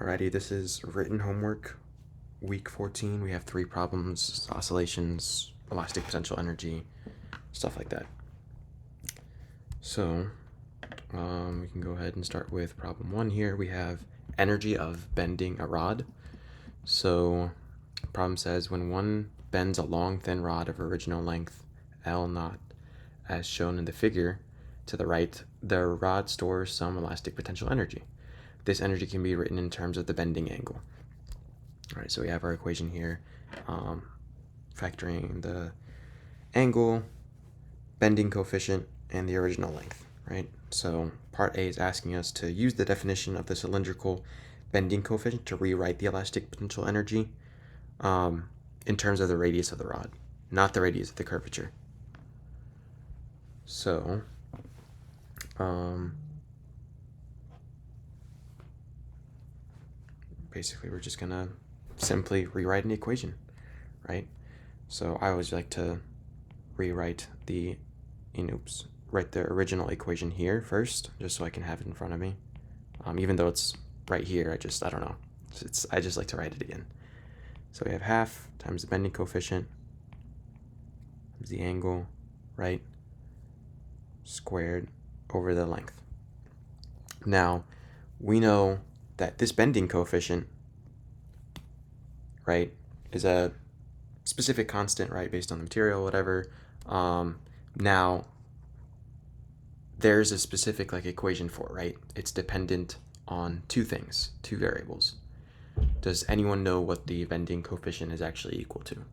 Alrighty, this is written homework, week 14. We have 3 problems: oscillations, elastic potential energy, stuff like that. So we can go ahead and start with problem 1 here. We have energy of bending a rod. So the problem says when one bends a long thin rod of original length L naught as shown in the figure to the right, the rod stores some elastic potential energy. This energy can be written in terms of the bending angle. All right, so we have our equation here, factoring the angle, bending coefficient, and the original length, right? So part A is asking us to use the definition of the cylindrical bending coefficient to rewrite the elastic potential energy in terms of the radius of the rod, not the radius of the curvature. So basically we're just gonna simply rewrite an equation, right? So I always like to rewrite write the original equation here first, just so I can have it in front of me. Even though it's right here, I don't know. I just like to write it again. So we have half times the bending coefficient times the angle, right, squared over the length. Now, we know that this bending coefficient, right, is a specific constant, right, based on the material, whatever. Now, there's a specific equation for it, right? It's dependent on two variables. Does anyone know what the bending coefficient is actually equal to?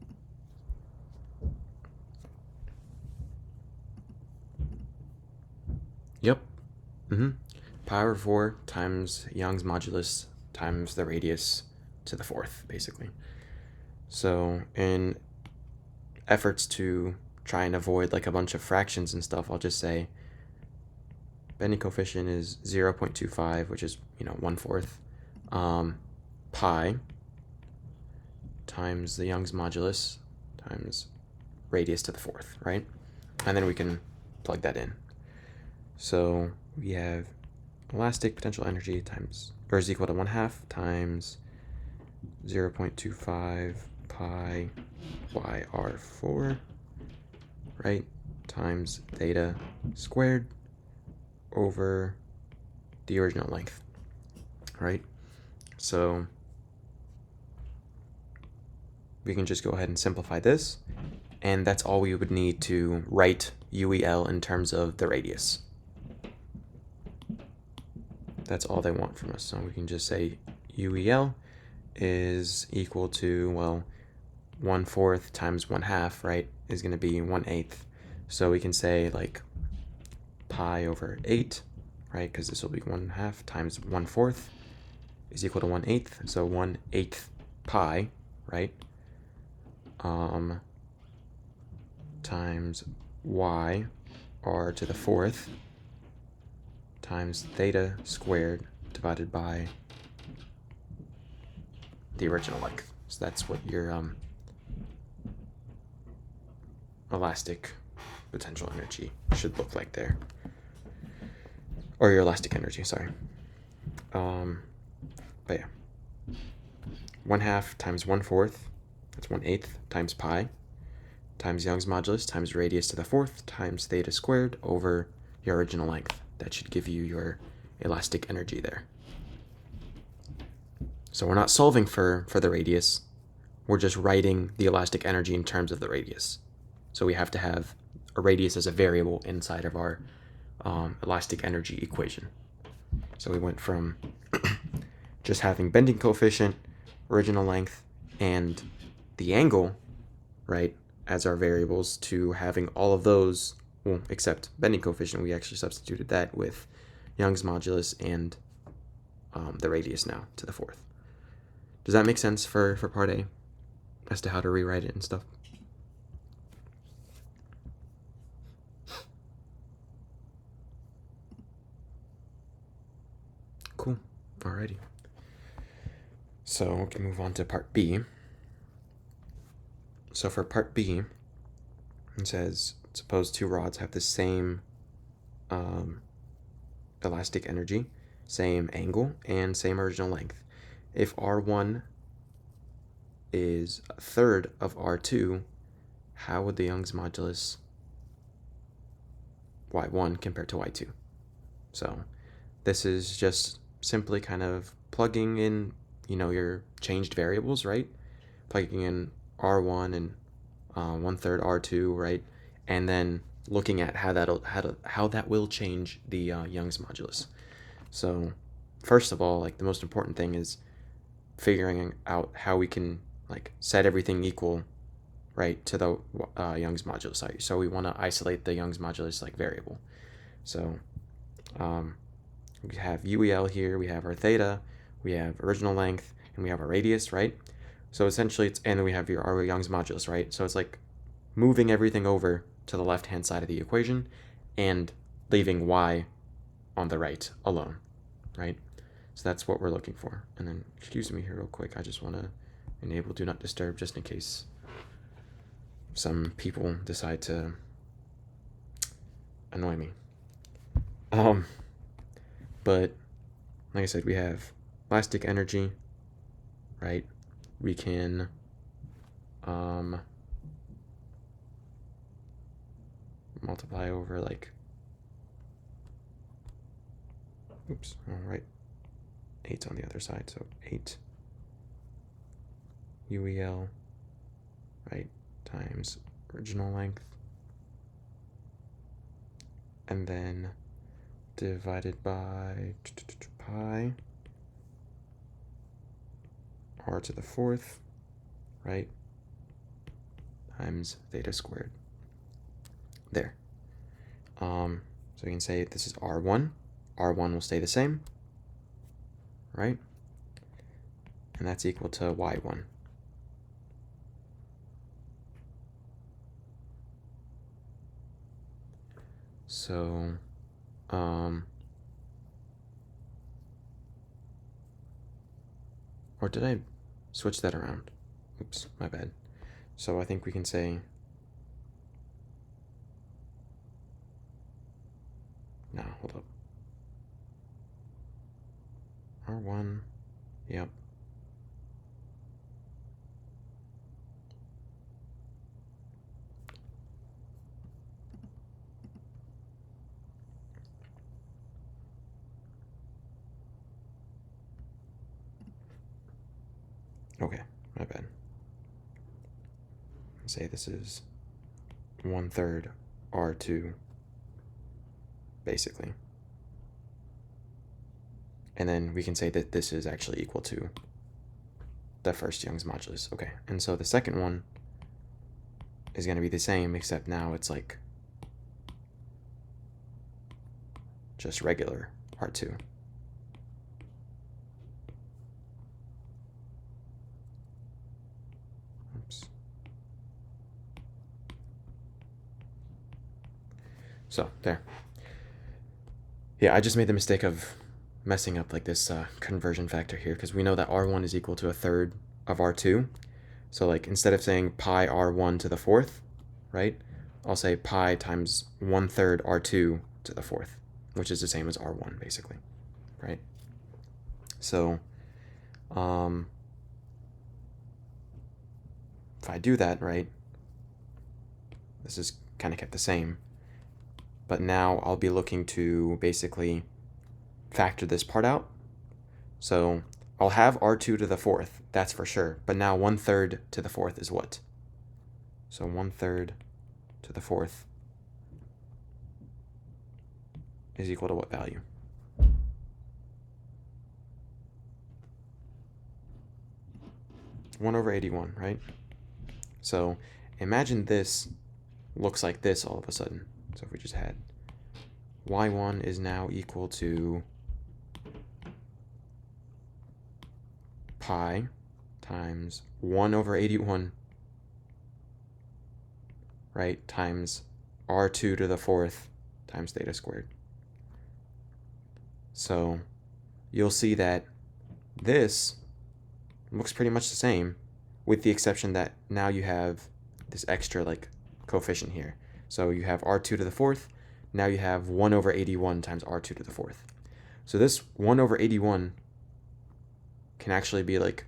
Yep. Pi over 4 times Young's modulus times the radius to the 4th, basically. So in efforts to try and avoid a bunch of fractions and stuff, I'll just say bending coefficient is 0.25, which is 1/4, pi times the Young's modulus times radius to the 4th, right? And then we can plug that in. So we have elastic potential energy is equal to 1/2 times 0.25 pi yr4, right, times theta squared over the original length, right? So we can just go ahead and simplify this, and that's all we would need to write UEL in terms of the radius. That's all they want from us. So we can just say UEL is equal to, well, 1/4 times 1/2, right, is going to be 1/8. So we can say pi over 8, right, because this will be 1/2 times 1/4 is equal to 1/8. So 1/8 pi, right, times y r to the 4th times theta squared divided by the original length. So that's what your elastic potential energy should look like there. Or your elastic energy, sorry. But yeah. 1/2 times 1/4, that's 1/8 times pi, times Young's modulus times radius to the 4th times theta squared over your original length. That should give you your elastic energy there. So we're not solving for the radius. We're just writing the elastic energy in terms of the radius. So we have to have a radius as a variable inside of our elastic energy equation. So we went from just having bending coefficient, original length, and the angle, right, as our variables, to having all of those, well, except bending coefficient. We actually substituted that with Young's modulus and the radius now to the 4th. Does that make sense for part A as to how to rewrite it and stuff? Cool. Alrighty. So we can move on to part B. So for part B, it says, suppose two rods have the same elastic energy, same angle, and same original length. if R1 is a third of R2, how would the Young's modulus Y1 compare to Y2? So this is just simply kind of plugging in, your changed variables, right? Plugging in R1 and 1/3 R2, right? And then looking at how that will change the Young's modulus. So first of all, like the most important thing is figuring out how we can like set everything equal, right, to the Young's modulus. So we want to isolate the Young's modulus like variable. So we have UEL here, we have our theta, we have original length, and we have our radius, right? So essentially and then we have our Young's modulus, right? So it's like moving everything over to the left-hand side of the equation and leaving y on the right alone, right? So that's what we're looking for. And then, excuse me here real quick, I just want to enable do not disturb just in case some people decide to annoy me. But like I said, we have elastic energy, right? We can multiply over like, oops, all right, 8's on the other side, so 8 UEL, right, times original length, and then divided by pi r to the 4th, right, times theta squared. There. So we can say this is R1. R1 will stay the same, right? And that's equal to Y1. So, or did I switch that around? Oops, my bad. So I think we can say, no, hold up. R1, yep. Okay, my bad. Say this is 1/3 R2, basically. And then we can say that this is actually equal to the first Young's modulus. Okay, and so the second one is going to be the same, except now it's like just regular R2. Oops. So there. Yeah, I just made the mistake of messing up like this conversion factor here, because we know that R1 is equal to 1/3 of R2. So like instead of saying pi R1 to the 4th, right, I'll say pi times 1/3 R2 to the 4th, which is the same as R1 basically, right? So if I do that, right, this is kind of kept the same, but now I'll be looking to basically factor this part out. So I'll have R2 to the 4th, that's for sure, but now 1/3 to the 4th is what? So 1/3 to the 4th is equal to what value? One over 81, right? So imagine this looks like this all of a sudden. So if we just had y1 is now equal to pi times 1 over 81, right, times r2 to the 4th times theta squared. So you'll see that this looks pretty much the same, with the exception that now you have this extra like coefficient here. So you have r2 to the 4th, now you have 1 over 81 times r2 to the 4th. So this 1 over 81 can actually be like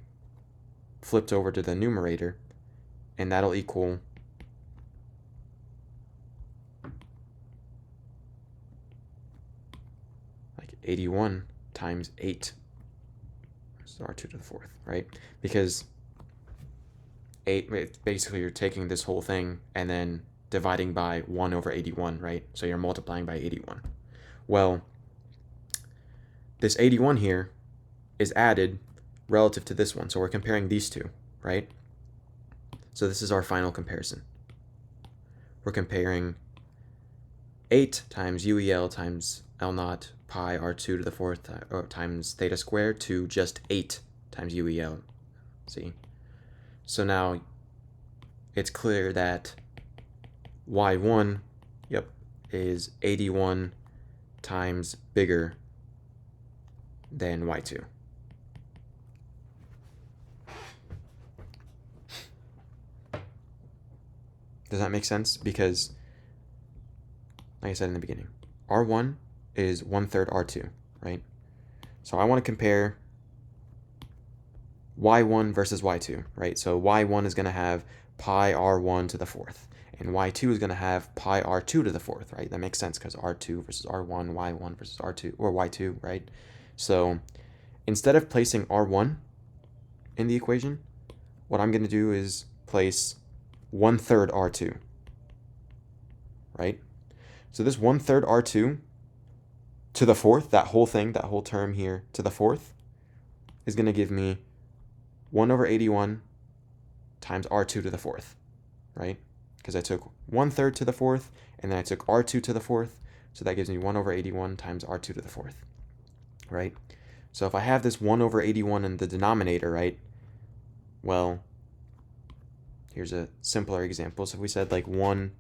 flipped over to the numerator, and that'll equal like 81 times 8. So r2 to the fourth, right? Because 8, basically you're taking this whole thing and then dividing by 1 over 81, right? So you're multiplying by 81. Well, this 81 here is added relative to this one. So we're comparing these two, right? So this is our final comparison. We're comparing 8 times UEL times L naught pi r2 to the fourth times theta squared to just 8 times UEL. See? So now it's clear that y1, is 81 times bigger than y2. Does that make sense? Because, like I said in the beginning, R1 is 1/3 R2, right? So I want to compare y1 versus y2, right? So y1 is going to have pi r1 to the fourth, and y2 is going to have pi r2 to the fourth, right? That makes sense because r2 versus r1, y1 versus r2, or y2, right? So instead of placing r1 in the equation, what I'm going to do is place 1/3 r2, right? So this 1/3 r2 to the fourth, that whole thing, that whole term here to the fourth, is going to give me 1 over 81 times r2 to the fourth, right? Because I took 1/3 to the fourth, and then I took r2 to the fourth, so that gives me 1 over 81 times r2 to the fourth, right? So if I have this 1 over 81 in the denominator, right, well, here's a simpler example. So if we said like 1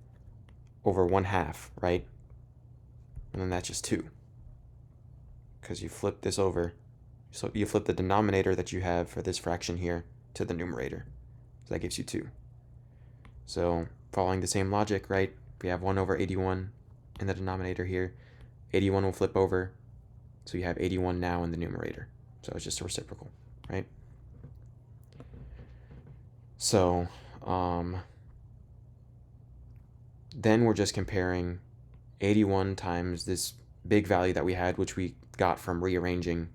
over 1/2, right, and then that's just 2, because you flip this over. So you flip the denominator that you have for this fraction here to the numerator. So that gives you 2. So following the same logic, right, we have 1 over 81 in the denominator here. 81 will flip over, so you have 81 now in the numerator. So it's just a reciprocal, right? So then we're just comparing 81 times this big value that we had, which we got from rearranging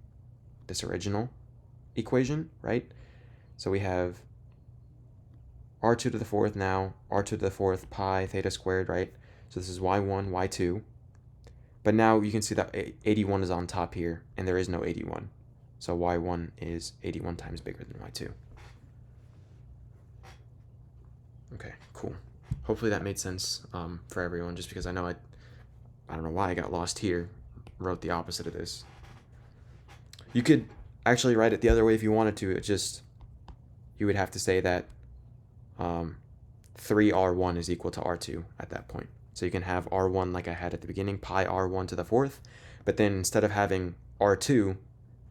this original equation, right? So we have r2 to the fourth now, r2 to the fourth pi theta squared, right? So this is y1, y2. But now you can see that 81 is on top here, and there is no 81. So y1 is 81 times bigger than y2. Okay, cool. Hopefully that made sense for everyone, just because I know I don't know why I got lost here, wrote the opposite of this. You could actually write it the other way if you wanted to. It just, you would have to say that 3r1 is equal to r2 at that point. So you can have r1 like I had at the beginning, pi r1 to the fourth, but then instead of having r2,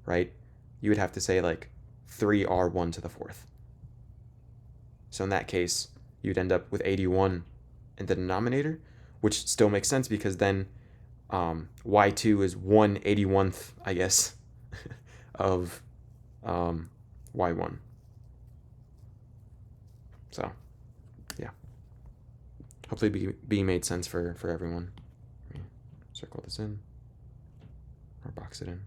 right, you would have to say like 3r1 to the fourth. So in that case, you'd end up with 81 in the denominator, which still makes sense because then y2 is 1/81th, I guess, of y1. So, yeah. Hopefully B made sense for everyone. Let me circle this in, or box it in.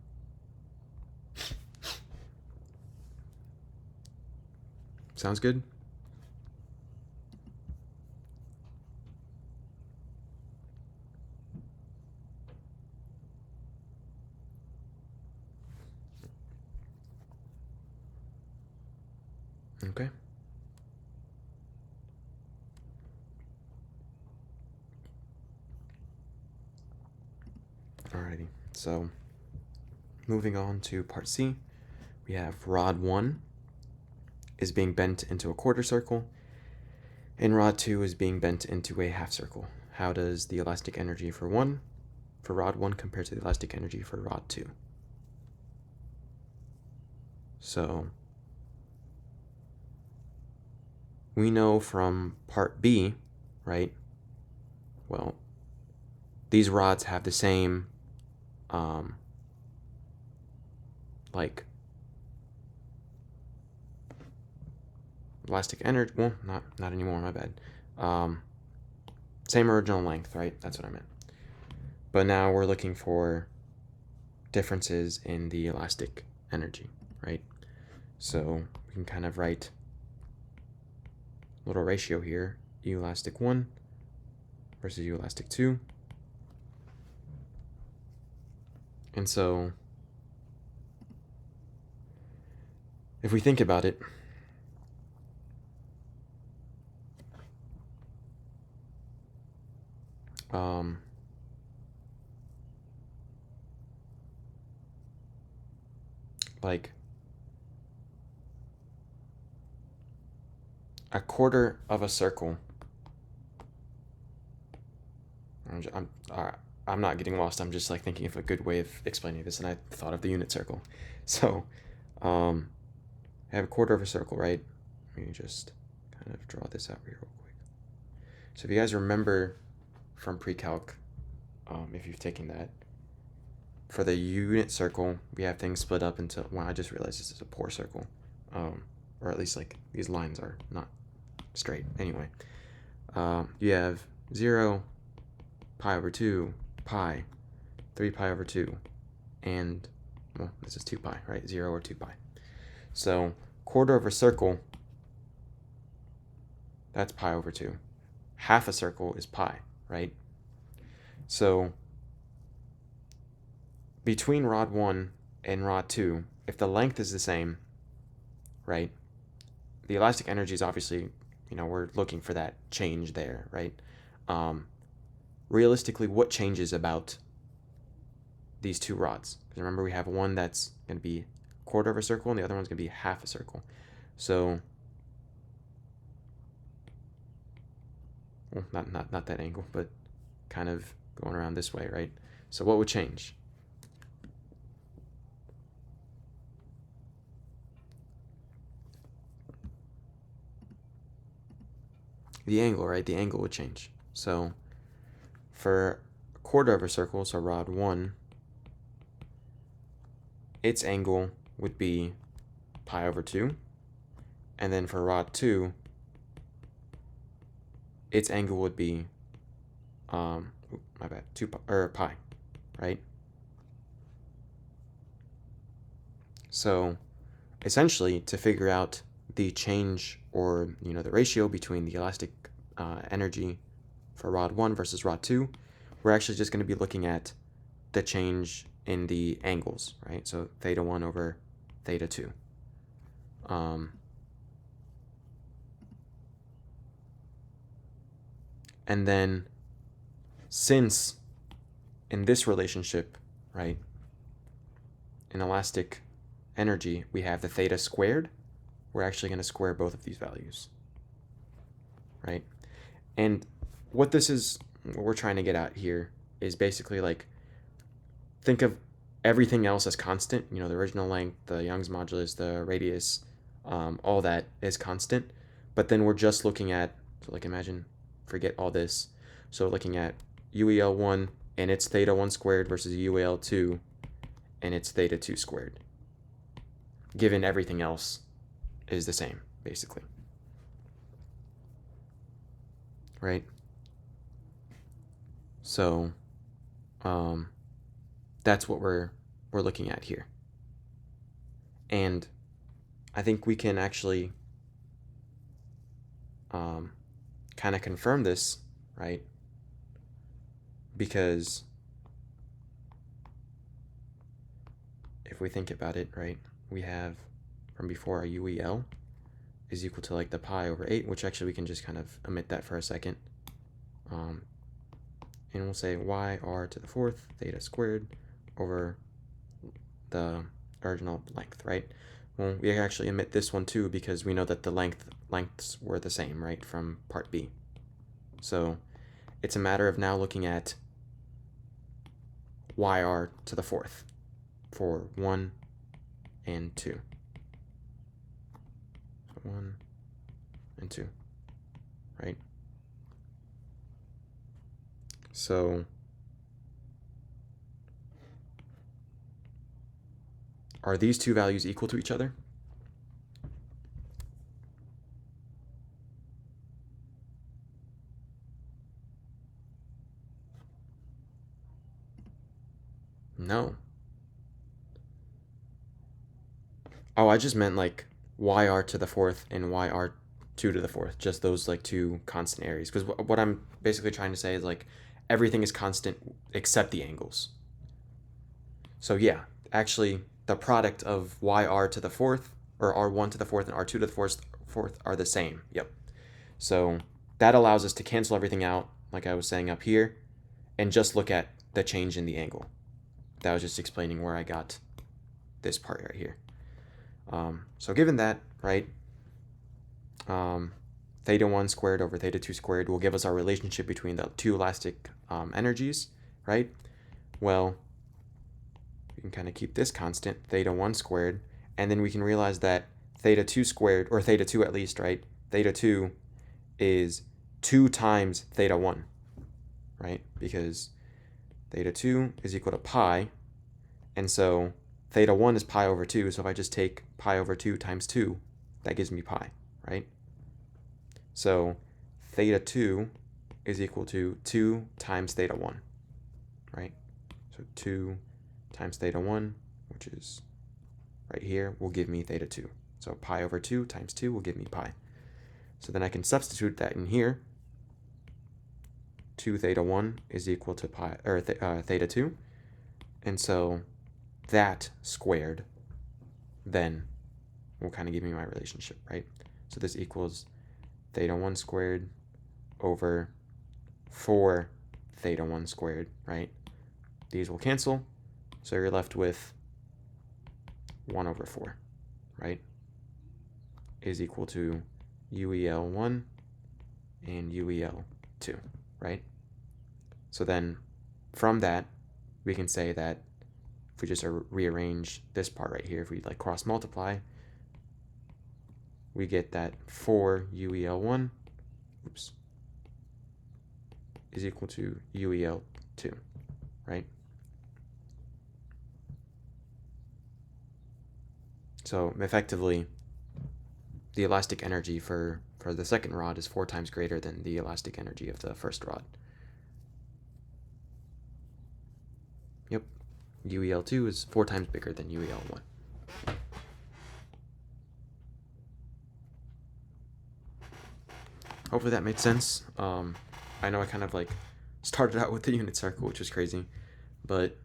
Sounds good? Okay. Alrighty, so moving on to part C, we have rod 1 is being bent into a quarter circle, and rod 2 is being bent into a half circle. How does the elastic energy for rod 1 compare to the elastic energy for rod 2? So we know from part B, right, well, these rods have the same like elastic energy, well, not anymore, my bad. Same original length, right? That's what I meant. But now we're looking for differences in the elastic energy, right? So we can kind of write a little ratio here, U elastic 1 versus U elastic 2. And so if we think about it, like a quarter of a circle. I'm not getting lost. I'm just like thinking of a good way of explaining this, and I thought of the unit circle. So, I have a quarter of a circle, right? Let me just kind of draw this out here real quick. So if you guys remember from pre-calc, if you've taken that, for the unit circle, we have things split up into, well, I just realized this is a poor circle, or at least like these lines are not straight. Anyway, you have 0, pi over 2, pi, 3 pi over 2, and, well, this is 2 pi, right? 0 or 2 pi. So quarter of a circle, that's pi over 2. Half a circle is pi, right? So between rod 1 and rod 2, if the length is the same, right, the elastic energy is obviously, we're looking for that change there, right? Realistically, what changes about these two rods? Because remember, we have one that's going to be a quarter of a circle and the other one's going to be half a circle. So, well, not that angle, but kind of going around this way, right? So what would change? The angle, right? The angle would change. So for a quarter of a circle, so rod 1, its angle would be pi over 2. And then for rod 2, its angle would be, my bad, 2 pi, or pi, right? So essentially, to figure out the change or, the ratio between the elastic energy for rod 1 versus rod 2, we're actually just going to be looking at the change in the angles, right? So theta 1 over theta 2. And then since in this relationship, right, in elastic energy, we have the theta squared, we're actually going to square both of these values, right? And what we're trying to get at here is basically like, think of everything else as constant, the original length, the Young's modulus, the radius, all that is constant. But then we're just looking at, so like forget all this. So looking at UEL1 and its theta 1 squared versus UEL2 and its theta 2 squared, given everything else is the same, basically. Right? So that's what we're looking at here. And I think we can actually kind of confirm this, right? Because if we think about it, right, we have from before our UEL is equal to like the pi over 8, which actually we can just kind of omit that for a second. And we'll say yr to the 4th theta squared over the original length, right? Well, we actually omit this one too because we know that the lengths were the same, right, from part B. So it's a matter of now looking at yr to the 4th for 1 and 2. So 1 and 2, right? So are these two values equal to each other? No. Oh, I just meant like yr to the fourth and yr2 to the fourth, just those like two constant areas. Because what I'm basically trying to say is like everything is constant except the angles. So yeah, actually the product of yr to the fourth, or r1 to the fourth and r2 to the fourth are the same. Yep. So that allows us to cancel everything out, like I was saying up here, and just look at the change in the angle. That was just explaining where I got this part right here. So given that, right, theta 1 squared over theta 2 squared will give us our relationship between the two elastic energies, right? Well, we can kind of keep this constant, theta 1 squared, and then we can realize that theta 2 squared, or theta 2 at least, right? Theta 2 is 2 times theta 1, right? Because theta 2 is equal to pi, and so theta 1 is pi over 2, so if I just take pi over 2 times 2, that gives me pi, right? So theta 2 is equal to 2 times theta 1, right? So 2 times theta 1, which is right here, will give me theta 2. So pi over 2 times 2 will give me pi. So then I can substitute that in here. 2 theta 1 is equal to pi, or theta 2. And so that squared then will kind of give me my relationship, right? So this equals theta 1 squared over 4 theta 1 squared, right? These will cancel, so you're left with 1 over 4, right? Is equal to UEL1 and UEL2, right? So then from that, we can say that if we just rearrange this part right here, if we like cross multiply, we get that 4 UEL1 is equal to UEL2, right? So effectively, the elastic energy for the second rod is 4 times greater than the elastic energy of the first rod. Yep, UEL2 is 4 times bigger than UEL1. Hopefully that made sense. I know I kind of like started out with the unit circle, which was crazy, but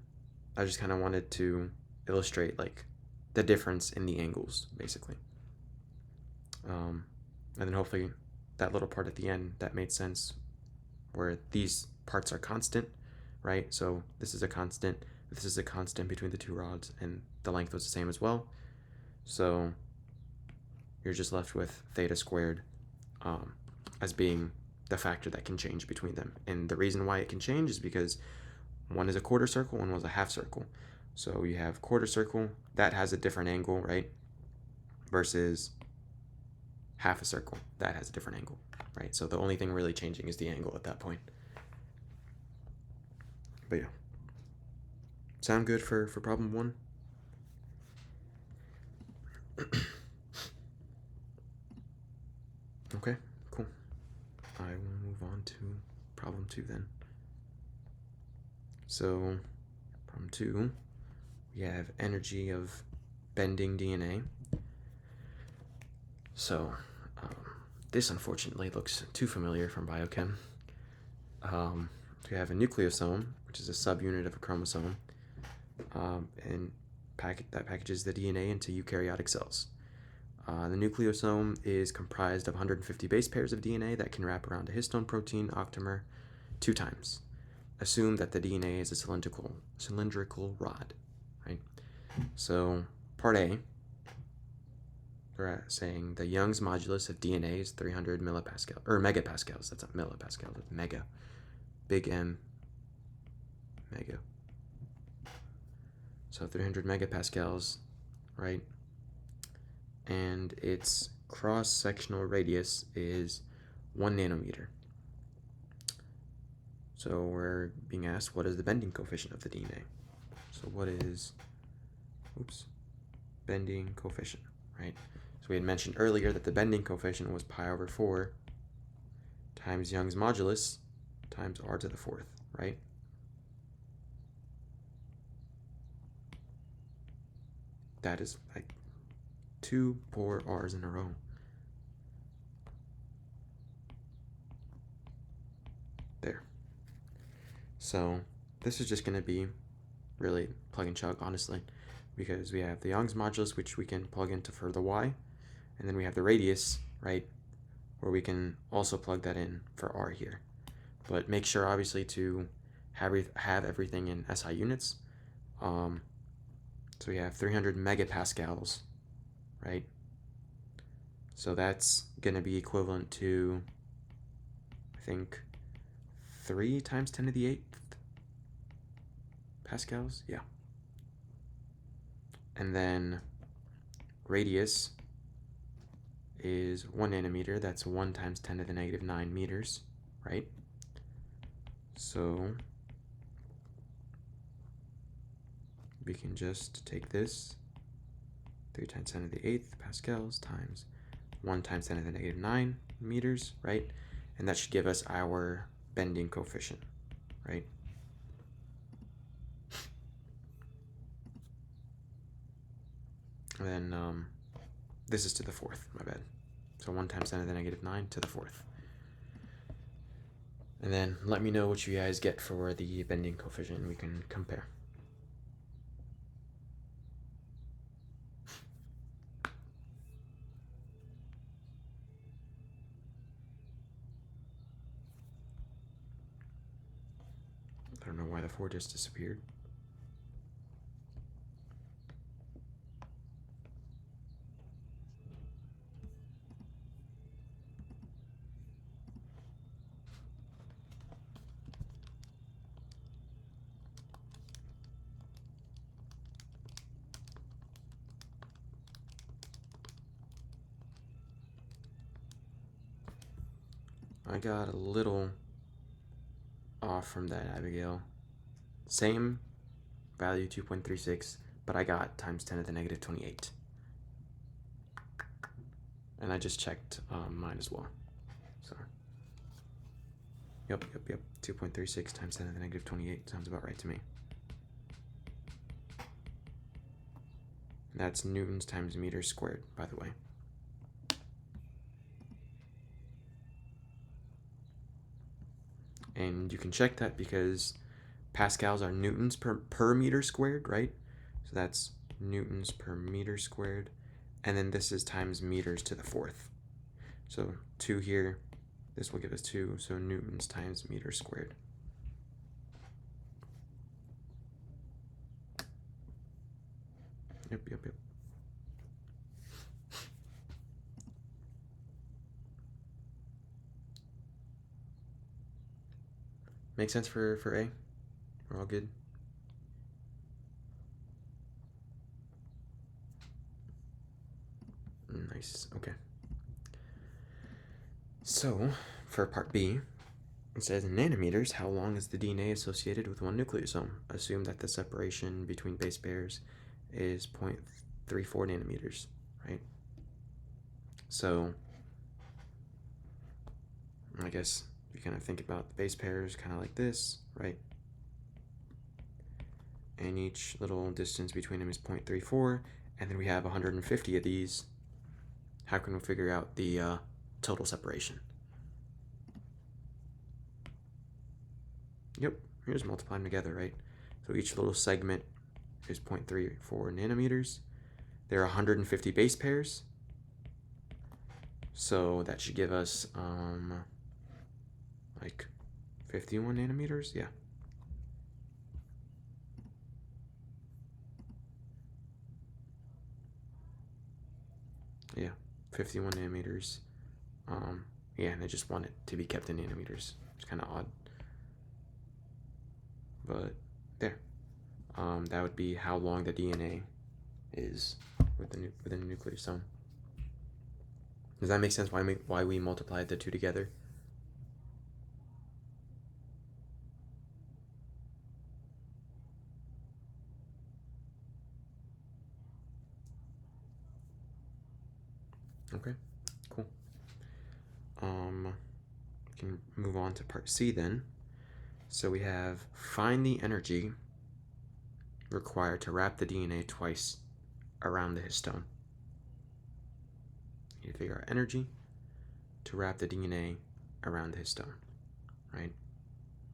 I just kind of wanted to illustrate like the difference in the angles, basically. And then hopefully that little part at the end, that made sense, where these parts are constant, right? So this is a constant between the two rods, and the length was the same as well. So you're just left with theta squared as being the factor that can change between them. And the reason why it can change is because one is a quarter circle, one was a half circle. So you have quarter circle, that has a different angle, right? Versus half a circle, that has a different angle, right? So the only thing really changing is the angle at that point. But yeah. Sound good for problem 1? Okay, cool. I will move on to problem 2 then. So problem 2, we have energy of bending DNA. So this unfortunately looks too familiar from biochem. We have a nucleosome, which is a subunit of a chromosome, and that packages the DNA into eukaryotic cells. The nucleosome is comprised of 150 base pairs of DNA that can wrap around a histone protein octamer 2 times. Assume that the DNA is a cylindrical rod, right? So part A, we're saying the Young's modulus of DNA is 300 millipascal, or megapascals. That's not millipascal, that's mega. Big M, mega. So 300 megapascals, right? And its cross-sectional radius is 1 nanometer. So we're being asked, what is the bending coefficient of the DNA? So what is, bending coefficient, right? So we had mentioned earlier that the bending coefficient was pi over 4 times Young's modulus times r to the 4th, right? that is like 2 poor R's in a row. There. So this is just going to be really plug and chug, honestly, because we have the Young's modulus, which we can plug into for the y, and then we have the radius, right, where we can also plug that in for r here. But make sure, obviously, to have everything in SI units. So we have 300 megapascals, right? So that's going to be equivalent to, I think, 3 times 10 to the 8th pascals. Yeah. And then radius is 1 nanometer. That's 1 times 10 to the negative 9 meters, right? So we can just take this, 3 times 10 to the 8th pascals times 1 times 10 to the negative 9 meters, right? And that should give us our bending coefficient, right? And then this is to the 4th, my bad. So 1 times 10 to the negative 9 to the 4th. And then let me know what you guys get for the bending coefficient, and we can compare. I don't know why the 4 just disappeared. I got a little off from that, Abigail. Same value, 2.36, but I got times 10 to the negative 28. And I just checked mine as well. So, yep. 2.36 times 10 to the negative 28 sounds about right to me. And that's newtons times meters squared, by the way. And you can check that because pascals are newtons per meter squared, right? So that's newtons per meter squared. And then this is times meters to the 4th. So 2 here, this will give us 2, so newtons times meters squared. Yep. Make sense for A? We're all good? Nice, okay. So, for part B, it says in nanometers, how long is the DNA associated with one nucleosome? Assume that the separation between base pairs is 0.34 nanometers, right? So, I guess you kind of think about the base pairs kind of like this, right? And each little distance between them is 0.34, and then we have 150 of these. How can we figure out the total separation? Yep, we just multiply them together, right? So each little segment is 0.34 nanometers. There are 150 base pairs. So that should give us like 51 nanometers, yeah. Yeah, 51 nanometers. Yeah, and they just want it to be kept in nanometers. It's kind of odd. But there. That would be how long the DNA is within a nucleosome. Does that make sense why we multiplied the two together? Okay, cool. We can move on to part C then. So we have find the energy required to wrap the DNA twice around the histone. You need to figure out energy to wrap the DNA around the histone, right?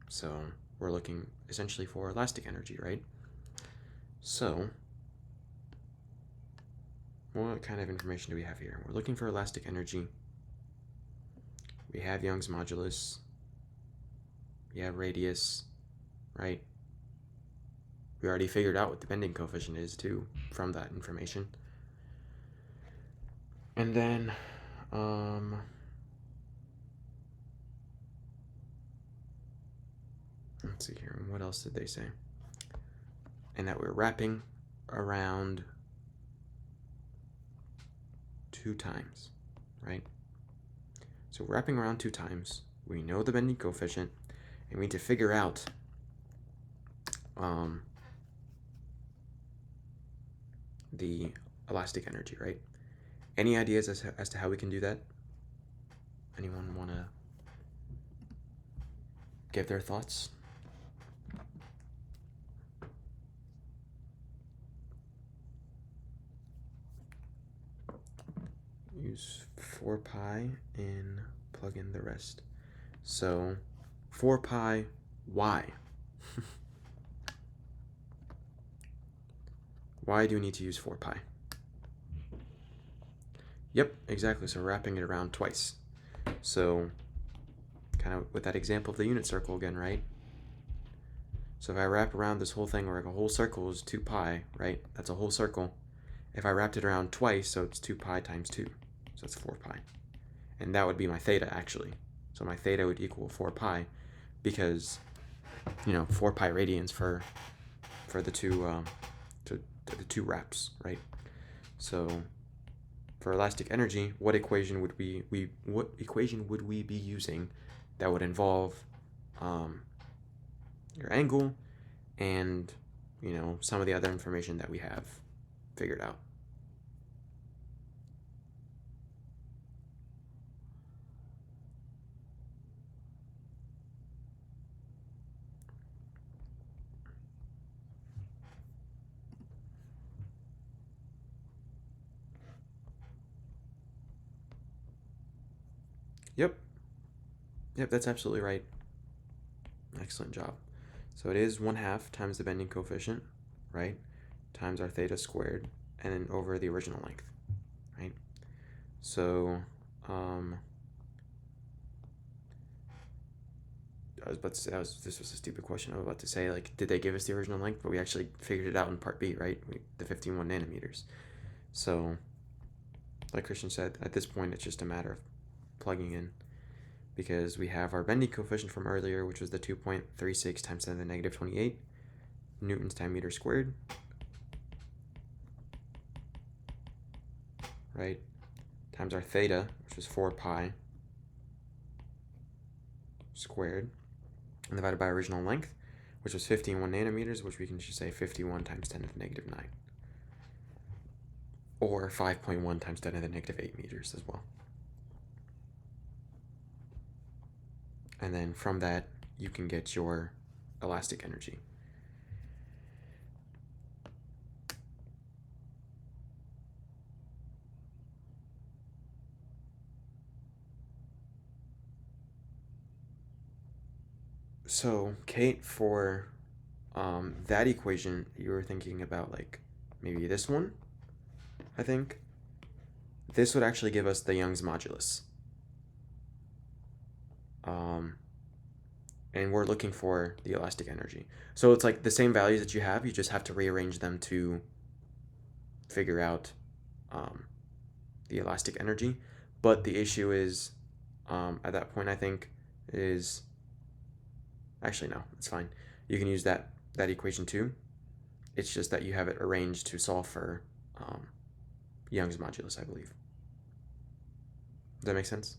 So we're looking essentially for elastic energy, right? So what kind of information do we have here? We're looking for elastic energy. We have Young's modulus. We have radius, right? We already figured out what the bending coefficient is too from that information. And then let's see here, what else did they say? And that we're wrapping around 2 times, right? So we're wrapping around 2 times. We know the bending coefficient, and we need to figure out the elastic energy, right? Any ideas as to how we can do that? Anyone want to give their thoughts? Use 4 pi and plug in the rest. So 4 pi y. Why do we need to use 4 pi? Yep, exactly. So wrapping it around twice. So kind of with that example of the unit circle again, right? So if I wrap around this whole thing, where like a whole circle is 2 pi, right? That's a whole circle. If I wrapped it around twice, so it's 2 pi times 2. So that's 4 pi. And that would be my theta, actually. So my theta would equal 4 pi because, 4 pi radians for the two wraps, right? So for elastic energy, what equation would we be using that would involve your angle and some of the other information that we have figured out? Yep, that's absolutely right. Excellent job. So it is 1/2 times the bending coefficient, right? Times our theta squared, and then over the original length, right? So I was about to say, this was a stupid question. I was about to say, like, did they give us the original length? But we actually figured it out in part B, right? The 51 nanometers. So, like Christian said, at this point, it's just a matter of plugging in, because we have our bending coefficient from earlier, which was the 2.36 times 10 to the negative 28 newtons per meter squared, right? Times our theta, which was 4 pi squared, and divided by original length, which was 51 nanometers, which we can just say 51 times 10 to the negative 9. Or 5.1 times 10 to the negative 8 meters as well. And then from that, you can get your elastic energy. So, Kate, for that equation, you were thinking about like maybe this one, I think. This would actually give us the Young's modulus. And we're looking for the elastic energy. So it's like the same values that you just have to rearrange them to figure out the elastic energy. But the issue is, at that point, I think, is... Actually, no, it's fine. You can use that equation too. It's just that you have it arranged to solve for Young's modulus, I believe. Does that make sense?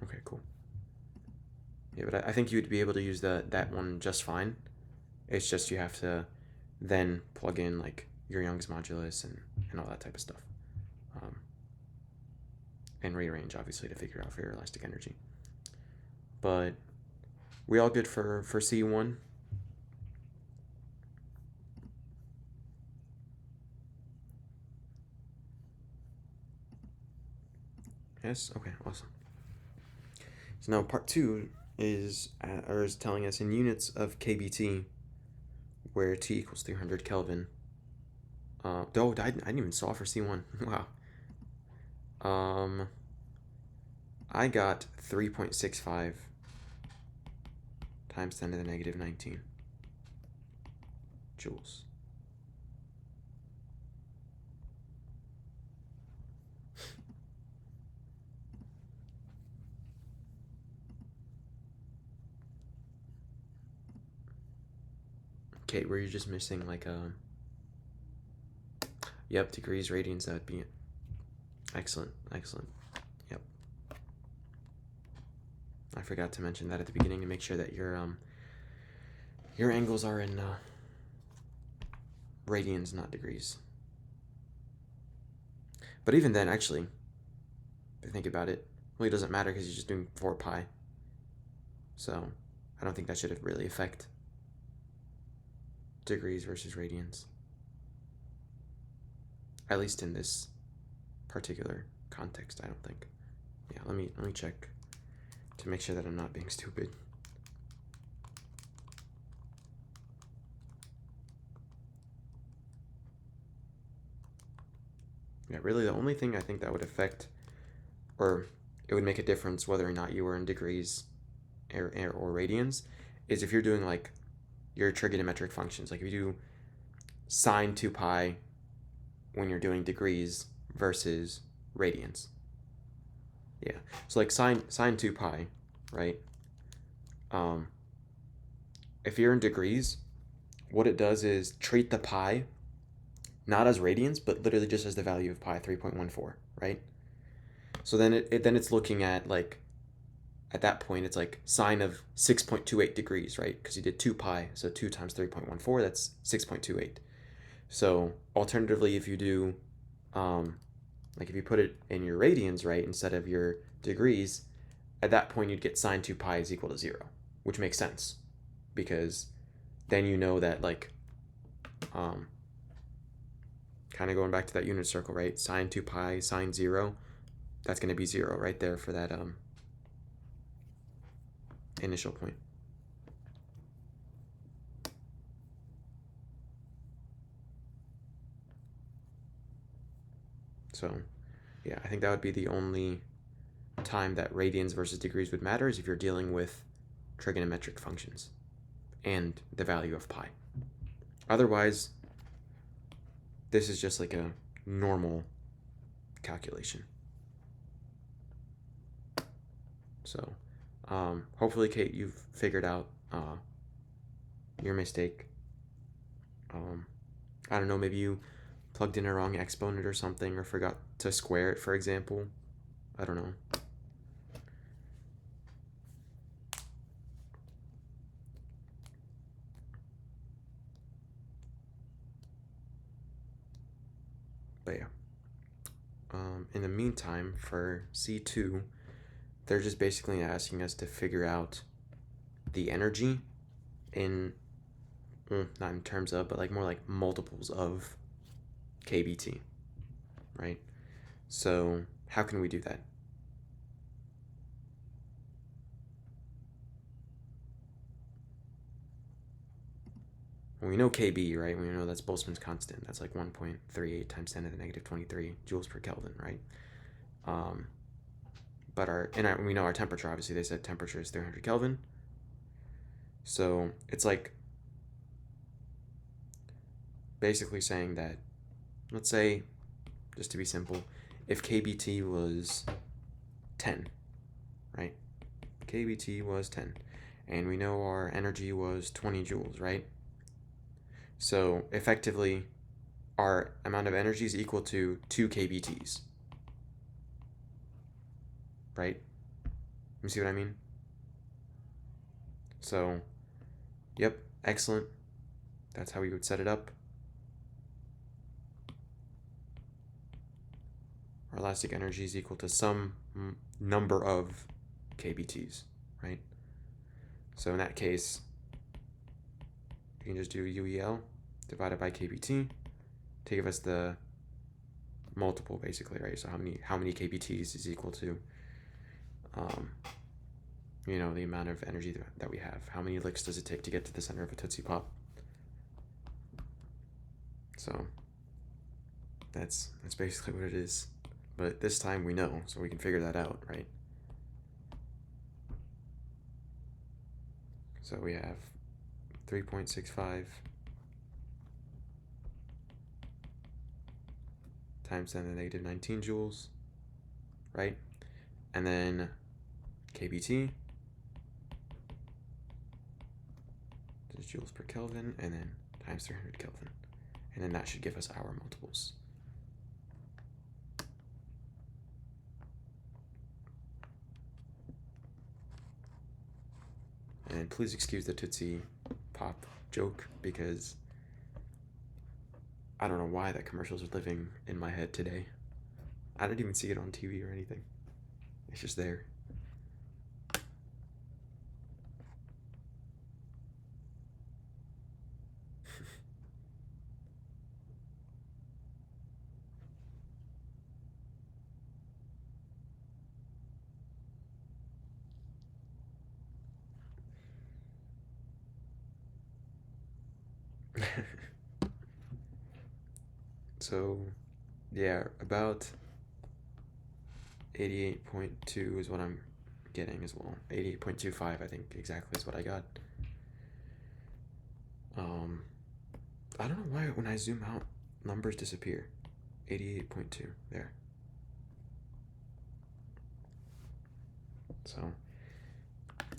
Okay, cool. Yeah, but I think you'd be able to use that one just fine. It's just you have to then plug in like your Young's modulus and all that type of stuff. And rearrange, obviously, to figure out for your elastic energy. But We all good for C1? Yes? Okay, awesome. So now part 2 is telling us in units of kBt, where T equals 300 Kelvin. I didn't even solve for C1. Wow. I got 3.65 times 10 to the negative 19 joules. Okay, were you just missing like yep, degrees, radians, that would be it. Excellent, excellent. Yep. I forgot to mention that at the beginning to make sure that your angles are in radians, not degrees. But even then, actually, if I think about it, really doesn't matter because you're just doing 4 pi. So I don't think that should really affect degrees versus radians. At least in this particular context, I don't think. Yeah, let me check to make sure that I'm not being stupid. Yeah, really the only thing I think that would affect, or it would make a difference whether or not you were in degrees or radians, is if you're doing like your trigonometric functions. Like if you do sine 2 pi when you're doing degrees versus radians. Yeah, so like sine 2 pi, right? If you're in degrees, what it does is treat the pi not as radians, but literally just as the value of pi, 3.14, right? So then it's looking at like, at that point, it's like sine of 6.28 degrees, right? Because you did 2 pi, so 2 times 3.14, that's 6.28. So alternatively, if you do, like if you put it in your radians, right, instead of your degrees, at that point you'd get sine 2 pi is equal to 0, which makes sense because then you know that like, kind of going back to that unit circle, right? Sine 2 pi, sine 0, that's going to be 0 right there for that initial point. So yeah, I think that would be the only time that radians versus degrees would matter, is if you're dealing with trigonometric functions and the value of pi. Otherwise, this is just like a normal calculation. So hopefully, Kate, you've figured out your mistake. I don't know, maybe you plugged in a wrong exponent or something, or forgot to square it, for example. I don't know. But yeah. In the meantime, for C2, they're just basically asking us to figure out the energy in, not in terms of, but like more like multiples of kBt, right? So how can we do that? Well, we know kB, right? We know that's Boltzmann's constant. That's like 1.38 times 10 to the negative 23 joules per Kelvin, right? But we know our temperature, obviously they said temperature is 300 Kelvin. So it's like basically saying that, let's say, just to be simple, if kBt was 10, right? kBt was 10, and we know our energy was 20 joules, right? So effectively, our amount of energy is equal to 2 kBts, right? You see what I mean? So, yep, excellent. That's how we would set it up. Our elastic energy is equal to some number of kBts, right? So in that case, you can just do UEL divided by KBT to give us the multiple, basically, right? So how many KBTs is equal to, the amount of energy that we have. How many licks does it take to get to the center of a Tootsie Pop? So that's basically what it is. But this time we know, so we can figure that out, right? So we have 3.65 times 10 to the negative 19 joules, right? And then KBT is joules per Kelvin, and then times 300 Kelvin. And then that should give us our multiples. And please excuse the Tootsie Pop joke, because I don't know why that commercials are living in my head today. I didn't even see it on TV or anything. It's just there. So, yeah, about 88.2 is what I'm getting as well. 88.25, I think, exactly is what I got. I don't know why when I zoom out, numbers disappear. 88.2, there. So,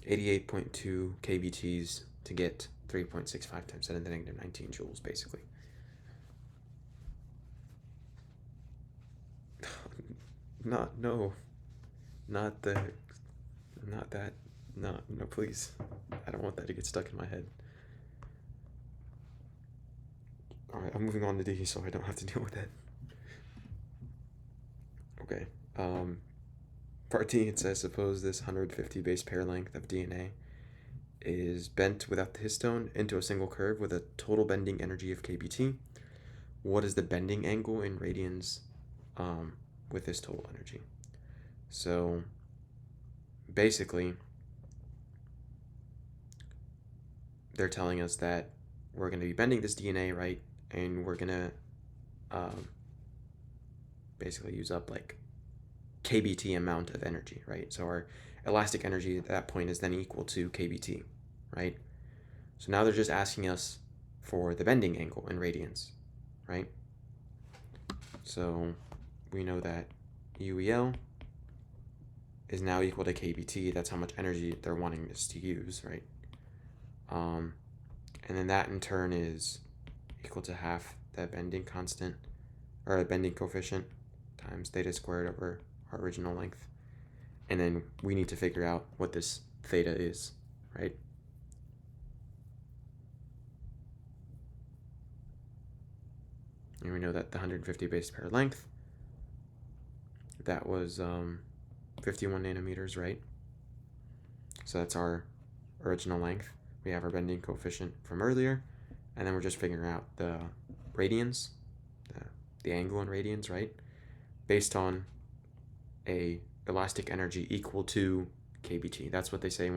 88.2 kBTs to get 3.65 times 10 to the negative 19 joules, basically. No, please. I don't want that to get stuck in my head. Alright, I'm moving on to D so I don't have to deal with that. Okay, part D, it says, suppose this 150 base pair length of DNA is bent without the histone into a single curve with a total bending energy of kBt. What is the bending angle in radians with this total energy? So basically, they're telling us that we're going to be bending this DNA, right? And we're going to basically use up like kBt amount of energy, right? So our elastic energy at that point is then equal to kBt, right? So now they're just asking us for the bending angle in radians, right? So we know that UEL is now equal to kBt. That's how much energy they're wanting us to use, right? And then that in turn is equal to half that bending constant, or a bending coefficient, times theta squared over our original length. And then we need to figure out what this theta is, right? And we know that the 150 base pair length, that was 51 nanometers, right? So that's our original length. We have our bending coefficient from earlier, and then we're just figuring out the radians, the angle in radians, right? Based on a elastic energy equal to kBt. That's what they say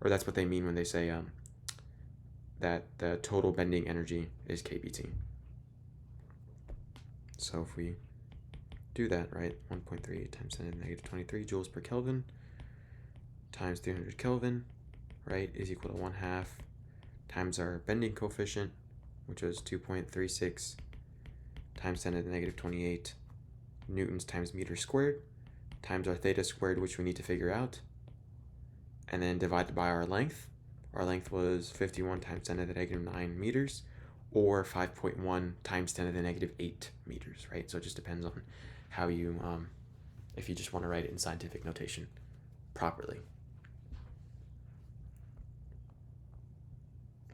that's what they mean when they say that the total bending energy is kBt. So if we do that, right, 1.38 times 10 to the negative 23 joules per Kelvin times 300 Kelvin, right, is equal to 1/2 times our bending coefficient, which was 2.36 times 10 to the negative 28 newtons times meters squared, times our theta squared, which we need to figure out, and then divided by our length. Our length was 51 times 10 to the negative 9 meters, or 5.1 times 10 to the negative 8 meters, right? So it just depends on how you, if you just want to write it in scientific notation properly.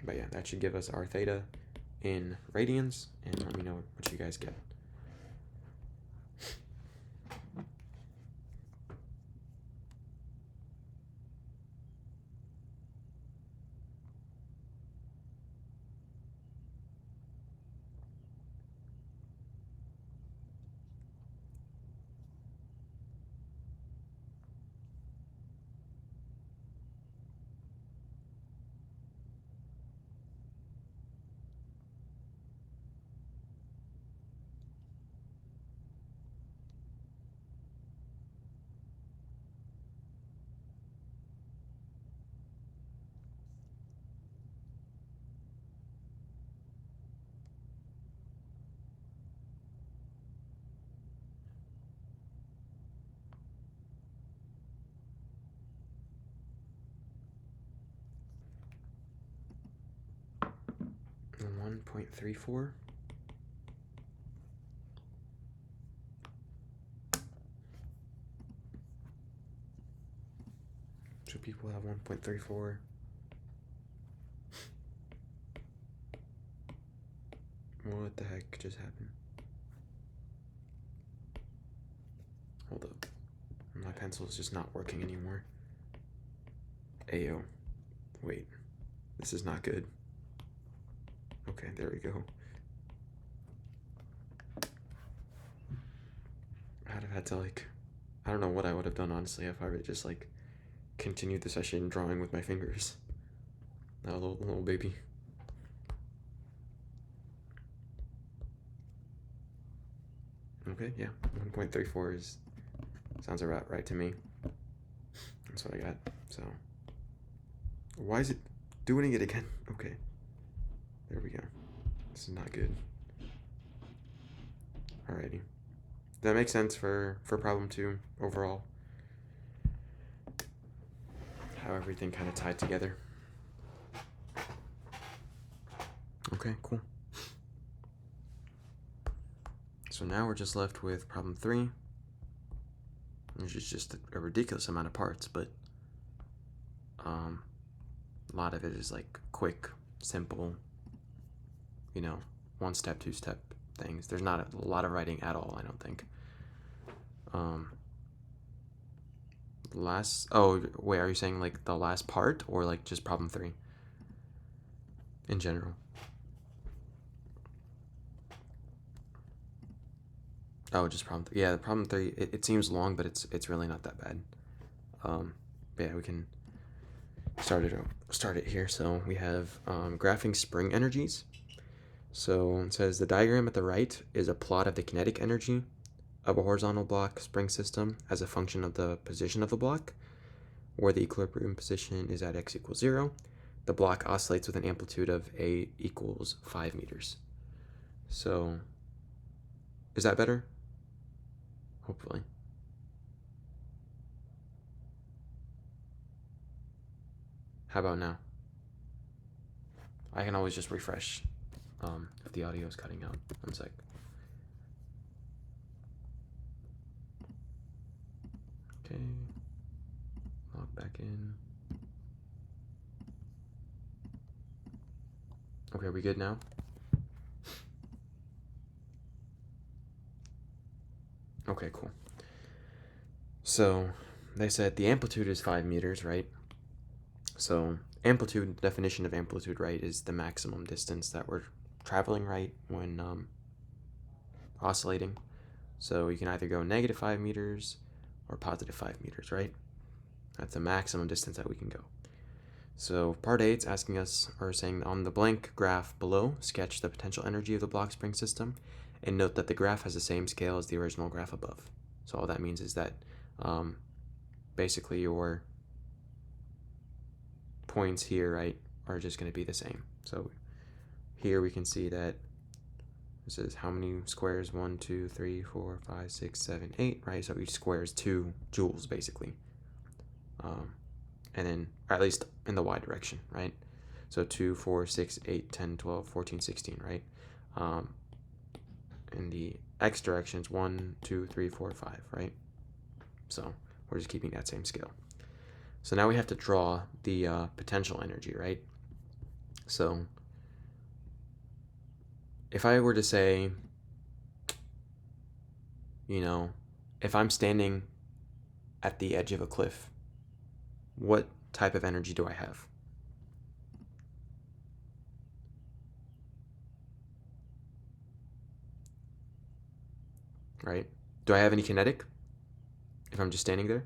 But yeah, that should give us our theta in radians, and let me know what you guys get. 1.34. So people have 1.34. What the heck just happened? Hold up. My pencil is just not working anymore. Ayo. Wait. This is not good. Okay, there we go. I'd have had to I don't know what I would have done honestly if I would just continued the session drawing with my fingers. That little baby. Okay, yeah, 1.34 sounds about right to me. That's what I got. So why is it doing it again? Okay, there we go. This is not good. Alrighty, that makes sense for problem 2 overall. How everything kind of tied together. Okay, cool. So now we're just left with problem 3, which is just a ridiculous amount of parts, but a lot of it is quick, simple, one step, two step things. There's not a lot of writing at all, I don't think. Oh wait, are you saying the last part or just problem 3 in general? Oh, just problem 3. Yeah, the problem 3, it seems long, but it's really not that bad. Yeah, we can start it here. So we have graphing spring energies. So it says the diagram at the right is a plot of the kinetic energy of a horizontal block spring system as a function of the position of the block, where the equilibrium position is at x equals 0. The block oscillates with an amplitude of a equals 5 meters. So is that better? Hopefully. How about now? I can always just refresh if the audio is cutting out. One sec. Okay. Log back in. Okay, we good now? Okay, cool. So they said the amplitude is 5 meters, right? So amplitude, definition of amplitude, right, is the maximum distance that we're traveling, right, when oscillating. So you can either go negative 5 meters or positive 5 meters, right? That's the maximum distance that we can go. So part A, it's asking us, or saying, on the blank graph below, sketch the potential energy of the block spring system, and note that the graph has the same scale as the original graph above. So all that means is that basically your points here, right, are just going to be the same. So here we can see that this is how many squares? 1, 2, 3, 4, 5, 6, 7, 8, right? So each square is 2 joules, basically. And then, or at least in the y direction, right? So 2, 4, 6, 8, 10, 12, 14, 16, right? In the x directions, 1, 2, 3, 4, 5, right? So we're just keeping that same scale. So now we have to draw the potential energy, right? So if I were to say, if I'm standing at the edge of a cliff, what type of energy do I have? Right? Do I have any kinetic if I'm just standing there?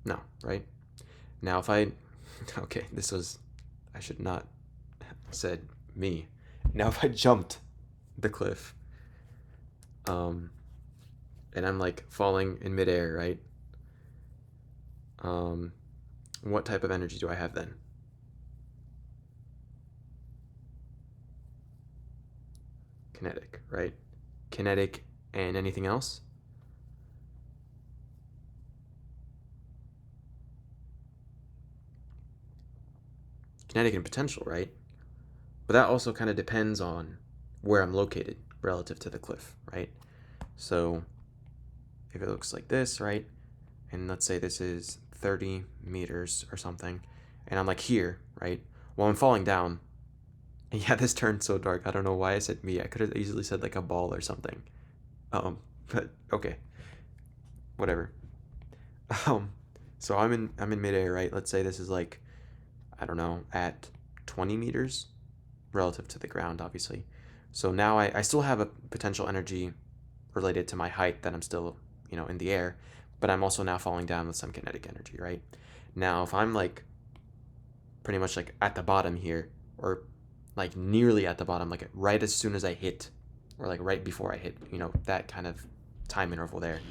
No, right? Now if I, okay, I should not have said me. Now if I jumped the cliff, and I'm falling in midair, right? What type of energy do I have then? Kinetic, right? Kinetic and anything else? Kinetic and potential, right? But that also kind of depends on where I'm located relative to the cliff, right? So if it looks like this, right? And let's say this is 30 meters or something, and I'm like here, right? Well, I'm falling down. And yeah, this turned so dark. I don't know why I said me. I could have easily said like a ball or something. But okay, whatever. Um, so I'm in midair, right? Let's say this is like, I don't know, at 20 meters relative to the ground, obviously. So now I still have a potential energy related to my height that I'm still, in the air, but I'm also now falling down with some kinetic energy, right? Now, if I'm like pretty much like at the bottom here, or like nearly at the bottom, like right as soon as I hit, or like right before I hit, that kind of time interval there,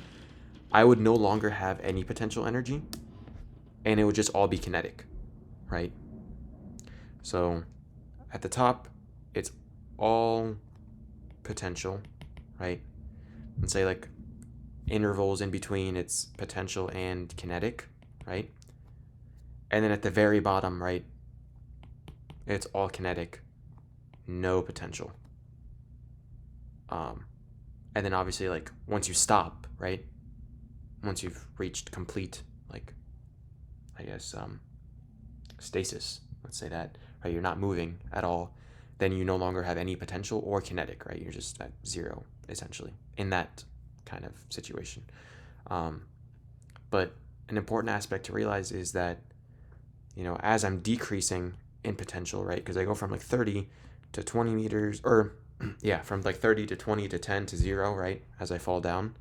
I would no longer have any potential energy, and it would just all be kinetic, right? So at the top, it's all potential, right? And say like intervals in between, it's potential and kinetic, right? And then at the very bottom, right, it's all kinetic, no potential. And then obviously, like, once you stop, right, once you've reached complete, like, I guess, stasis, let's say that, right, you're not moving at all, then you no longer have any potential or kinetic, right? You're just at zero, essentially, in that kind of situation. But an important aspect to realize is that, as I'm decreasing in potential, right, because I go from like 30 to 20 meters, or yeah, from like 30 to 20 to 10 to 0, right, as I fall down,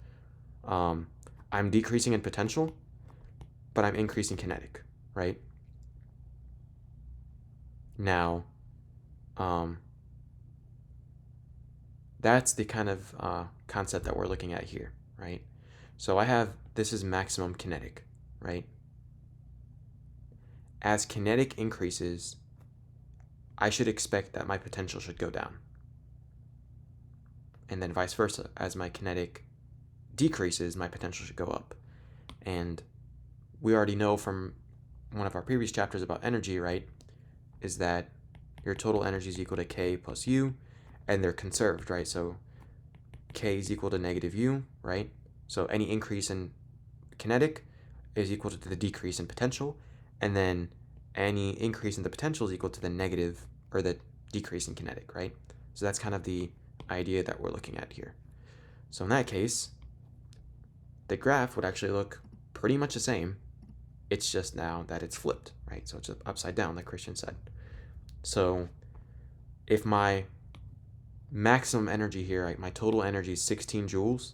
I'm decreasing in potential, but I'm increasing kinetic, right? Now, that's the kind of concept that we're looking at here, right? So this is maximum kinetic, right? As kinetic increases, I should expect that my potential should go down. And then vice versa. As my kinetic decreases, my potential should go up. And we already know from one of our previous chapters about energy, right, is that your total energy is equal to K plus U, and they're conserved, right? So K is equal to negative U, right? So any increase in kinetic is equal to the decrease in potential, and then any increase in the potential is equal to the negative, or the decrease in kinetic, right? So that's kind of the idea that we're looking at here. So in that case, the graph would actually look pretty much the same. It's just now that it's flipped, right? So it's upside down, like Christian said. So if my maximum energy here, right, my total energy is 16 joules.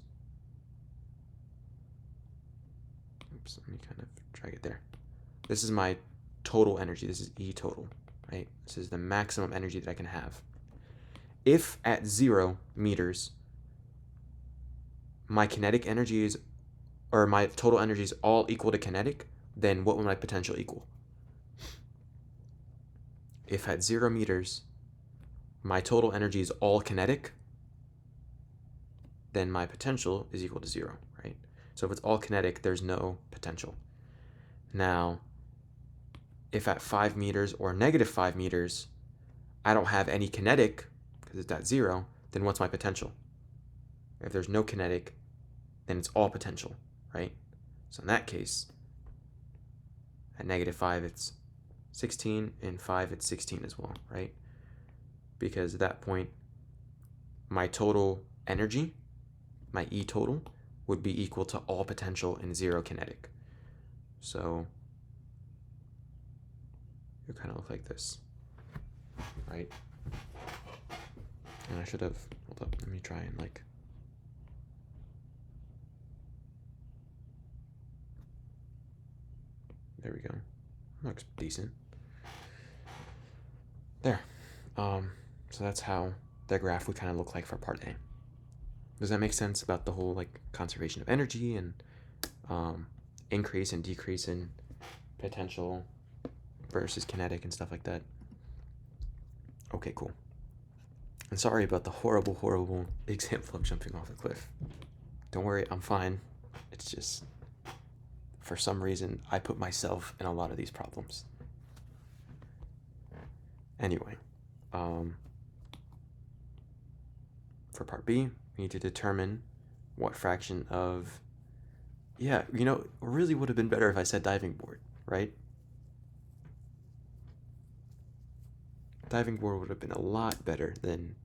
Oops, let me kind of drag it there. This is my total energy. This is E total, right? This is the maximum energy that I can have. If at 0 meters, my kinetic energy is, or my total energy is all equal to kinetic, then what would my potential equal? If at 0 meters, my total energy is all kinetic, then my potential is equal to 0, right? So if it's all kinetic, there's no potential. Now, if at 5 meters or negative 5 meters, I don't have any kinetic, because it's at 0, then what's my potential? If there's no kinetic, then it's all potential, right? So in that case, at negative 5, it's 16, and 5, it's 16 as well, right? Because at that point, my total energy, my E total, would be equal to all potential and 0 kinetic. So it kind of look like this, right? And I should have, hold up, let me try and like, there we go. Looks decent. There. So that's how the graph would kind of look like for part A. Does that make sense about the whole like conservation of energy and increase and decrease in potential versus kinetic and stuff like that? Okay, cool. And sorry about the horrible example of jumping off a cliff. Don't worry, I'm fine. It's just, for some reason, I put myself in a lot of these problems. Anyway, for part B, we need to determine what fraction of, yeah, you know, it really would have been better if I said diving board, right? Diving board would have been a lot better than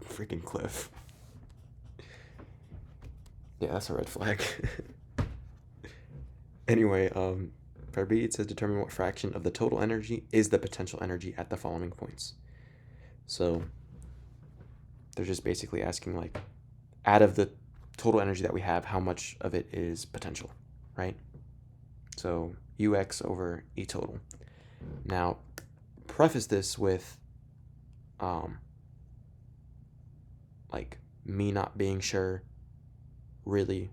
freaking cliff. Yeah, that's a red flag. Anyway, part B, it says determine what fraction of the total energy is the potential energy at the following points. So they're just basically asking, like, out of the total energy that we have, how much of it is potential, right? So UX over E total. Now, preface this with, like, me not being sure really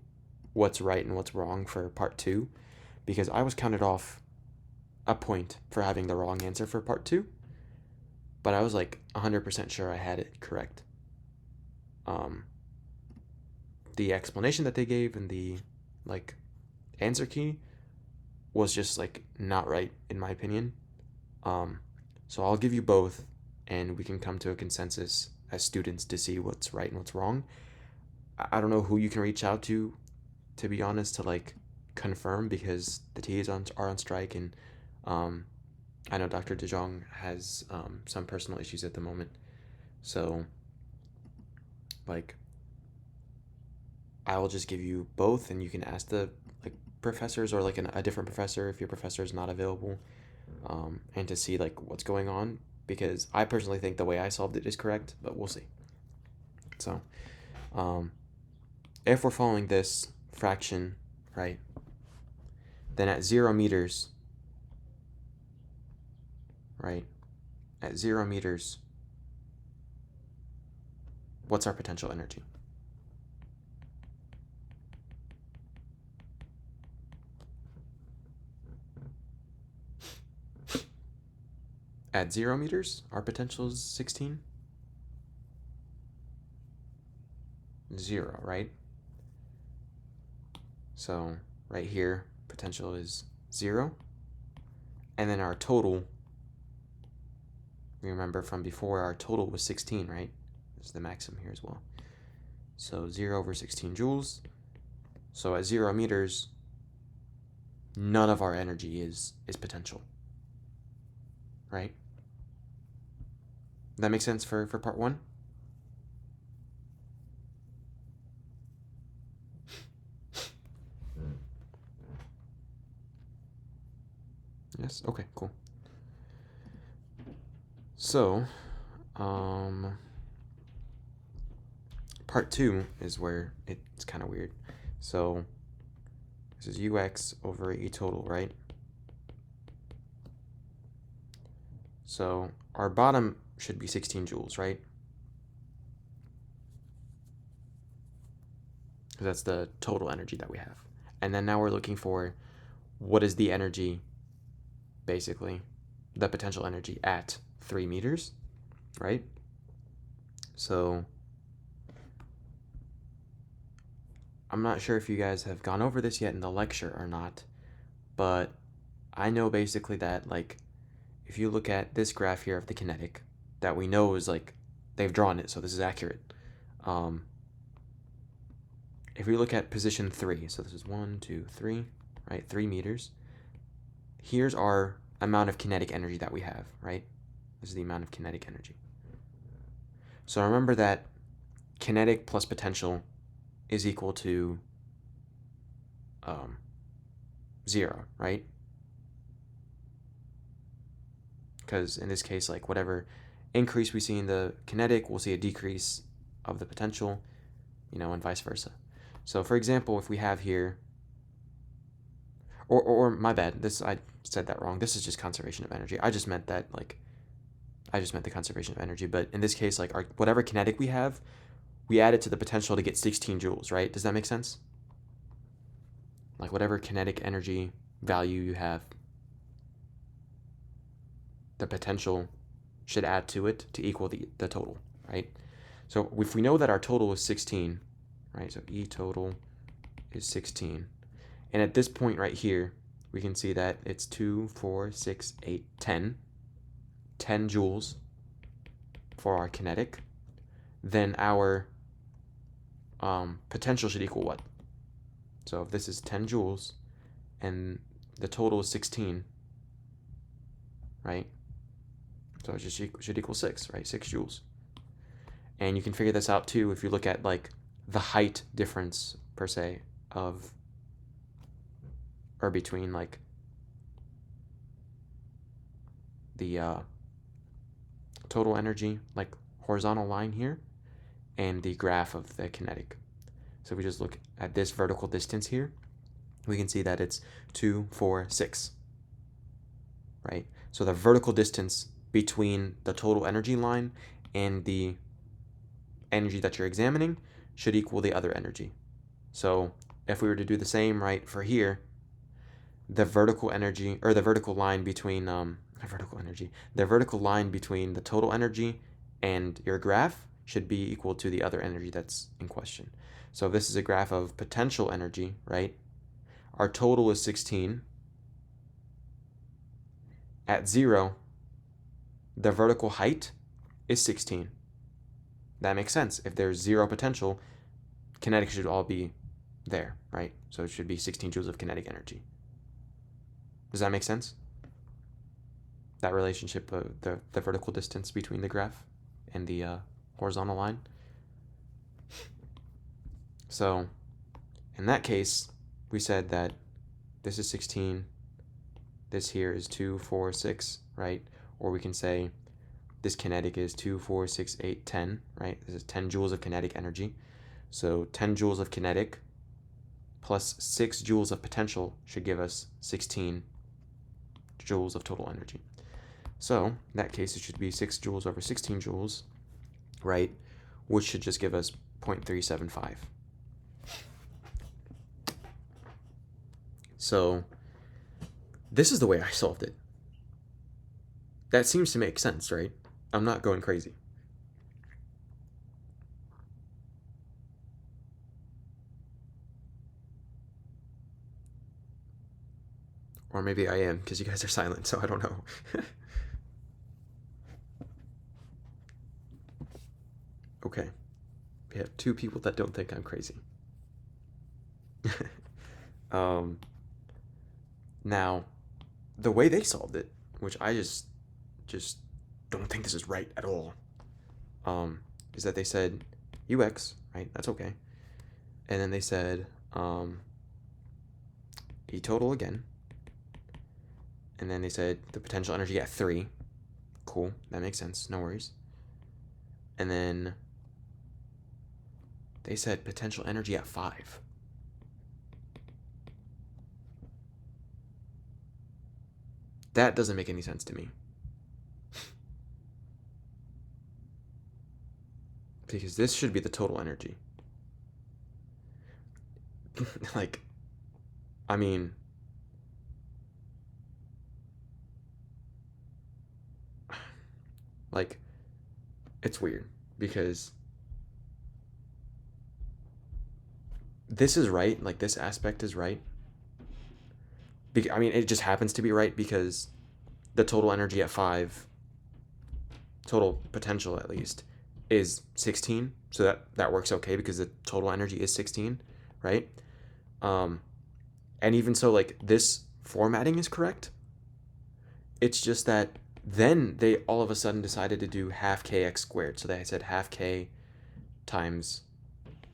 what's right and what's wrong for part 2, because I was counted off a point for having the wrong answer for part 2, but I was like 100% sure I had it correct. The explanation that they gave and the, like, answer key was just, like, not right in my opinion. So I'll give you both, and we can come to a consensus as students to see what's right and what's wrong. I don't know who you can reach out to be honest, to, like, confirm, because the TAs are on strike, and I know Dr. De Jong has some personal issues at the moment. So, like, I will just give you both, and you can ask the, like, professors, or, like, a different professor if your professor is not available, and to see, like, what's going on, because I personally think the way I solved it is correct, but we'll see. So, if we're following this fraction, right, then at 0 meters, right, at 0 meters, what's our potential energy? At 0 meters, our potential is 16. 0, right? So right here, potential is 0. And then our total, remember from before, our total was 16, right? This is the maximum here as well. So 0 over 16 joules. So at 0 meters, none of our energy is potential, right? That makes sense for part 1? Yes? Okay, cool. So, part 2 is where it's kind of weird. So, this is UX over E total, right? So, our bottom should be 16 joules, right? Because that's the total energy that we have. And then now we're looking for what is the energy, basically, the potential energy at 3 meters, right? So I'm not sure if you guys have gone over this yet in the lecture or not, but I know basically that, like, if you look at this graph here of the kinetic that we know is, like, they've drawn it, so this is accurate. If we look at position 3, so this is 1, 2, 3, right? 3 meters. Here's our amount of kinetic energy that we have, right? This is the amount of kinetic energy. So remember that kinetic plus potential is equal to 0, right? Because in this case, like, whatever increase we see in the kinetic, we'll see a decrease of the potential, you know, and vice versa. So for example, if we have here, or my bad, this, I said that wrong. This is just conservation of energy. I just meant that, like, I just meant the conservation of energy. But in this case, like, our whatever kinetic we have, we add it to the potential to get 16 joules, right? Does that make sense? Like, whatever kinetic energy value you have, the potential should add to it to equal the total, right? So if we know that our total is 16, right? So E total is 16. And at this point right here, we can see that it's 2, 4, 6, 8, 10. 10 joules for our kinetic, then our potential should equal what? So if this is 10 joules and the total is 16, right? So it just should equal 6, right? 6 joules. And you can figure this out too if you look at like the height difference per se of, or between like the total energy, like horizontal line here, and the graph of the kinetic. So if we just look at this vertical distance here, we can see that it's 2, 4, 6, right? So the vertical distance between the total energy line and the energy that you're examining should equal the other energy. So if we were to do the same right for here, the vertical energy, or the vertical line between the vertical line between the total energy and your graph should be equal to the other energy that's in question. So this is a graph of potential energy, right? Our total is 16. At 0, the vertical height is 16. That makes sense. If there's 0 potential, kinetic should all be there, right? So it should be 16 joules of kinetic energy. Does that make sense? That relationship, the vertical distance between the graph and the horizontal line. So in that case, we said that this is 16, this here is 2, 4, 6, right? Or we can say this kinetic is 2, 4, 6, 8, 10, right? This is 10 joules of kinetic energy. So 10 joules of kinetic plus 6 joules of potential should give us 16 joules of total energy. So in that case, it should be 6 joules over 16 joules, right? Which should just give us 0.375. So this is the way I solved it. That seems to make sense, right? I'm not going crazy. Or maybe I am, because you guys are silent, so I don't know. Okay. We have 2 people that don't think I'm crazy. Now, the way they solved it, which I just don't think this is right at all, is that they said UX, right? That's okay. And then they said E total again. And then they said the potential energy at 3. Cool, that makes sense, no worries. And then they said potential energy at 5. That doesn't make any sense to me. Because this should be the total energy. Like, I mean, like, it's weird because this is right, like this aspect is right. I mean, it just happens to be right because the total energy at 5, total potential at least, is 16. So that works okay because the total energy is 16, right? And even so, like, this formatting is correct. It's just that then they all of a sudden decided to do half kx squared. So they said half k times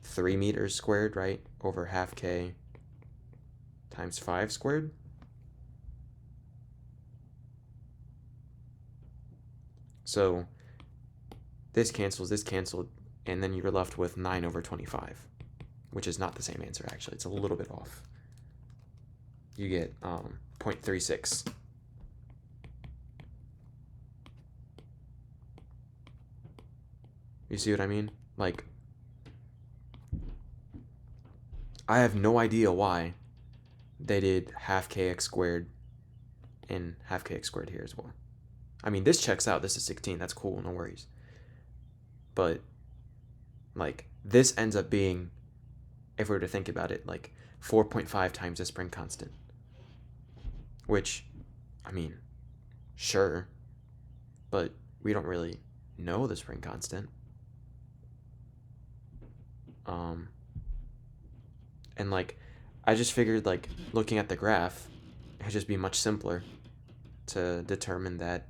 3 meters squared, right? Over half k times 5 squared. So this cancels, and then you're left with 9 over 25, which is not the same answer, actually. It's a little bit off. You get 0.36. You see what I mean? Like, I have no idea why they did half kx squared and half kx squared here as well. I mean, this checks out. This is 16. That's cool. No worries. But, like, this ends up being, if we were to think about it, like 4.5 times the spring constant. Which, I mean, sure. But we don't really know the spring constant. And like, I just figured like looking at the graph, it'd just be much simpler to determine that.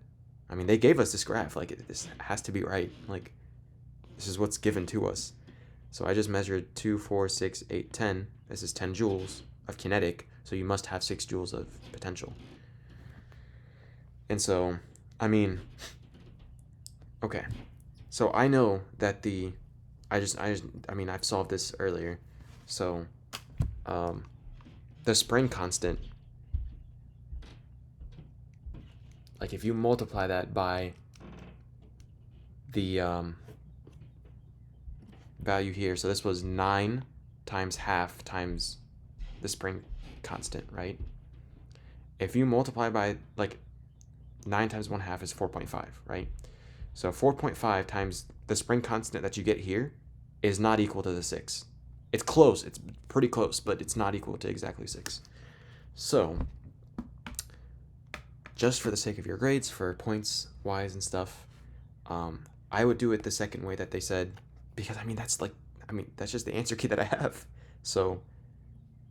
I mean, they gave us this graph, like this has to be right. Like, this is what's given to us. So I just measured 2, 4, 6, 8, 10. This is 10 joules of kinetic, so you must have 6 joules of potential. And so, I mean, okay. So I know that I mean, I've solved this earlier. So, the spring constant, like if you multiply that by the value here, so this was 9 times half times the spring constant, right? If you multiply by, like, 9 times 1/2 is 4.5, right? So 4.5 times the spring constant that you get here is not equal to the 6. It's close, it's pretty close, but it's not equal to exactly 6. So, just for the sake of your grades, for points, Y's, and stuff, I would do it the second way that they said, because I mean, that's just the answer key that I have. So,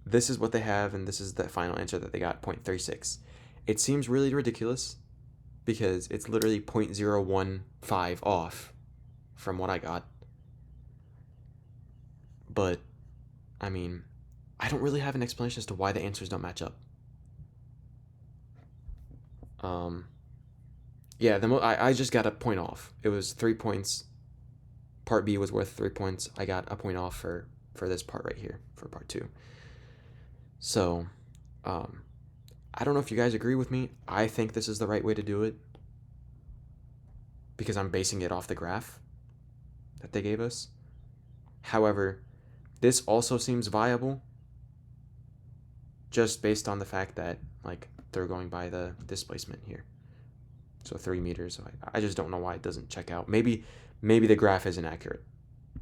this is what they have, and this is the final answer that they got, 0.36. It seems really ridiculous, because it's literally 0.015 off from what I got. But, I mean, I don't really have an explanation as to why the answers don't match up. Yeah, I just got a point off. It was 3 points. Part B was worth 3 points. I got a point off for this part right here, for part 2. So, I don't know if you guys agree with me. I think this is the right way to do it, because I'm basing it off the graph that they gave us. However, this also seems viable, just based on the fact that, like, they're going by the displacement here. So 3 meters. So I just don't know why it doesn't check out. Maybe the graph isn't accurate,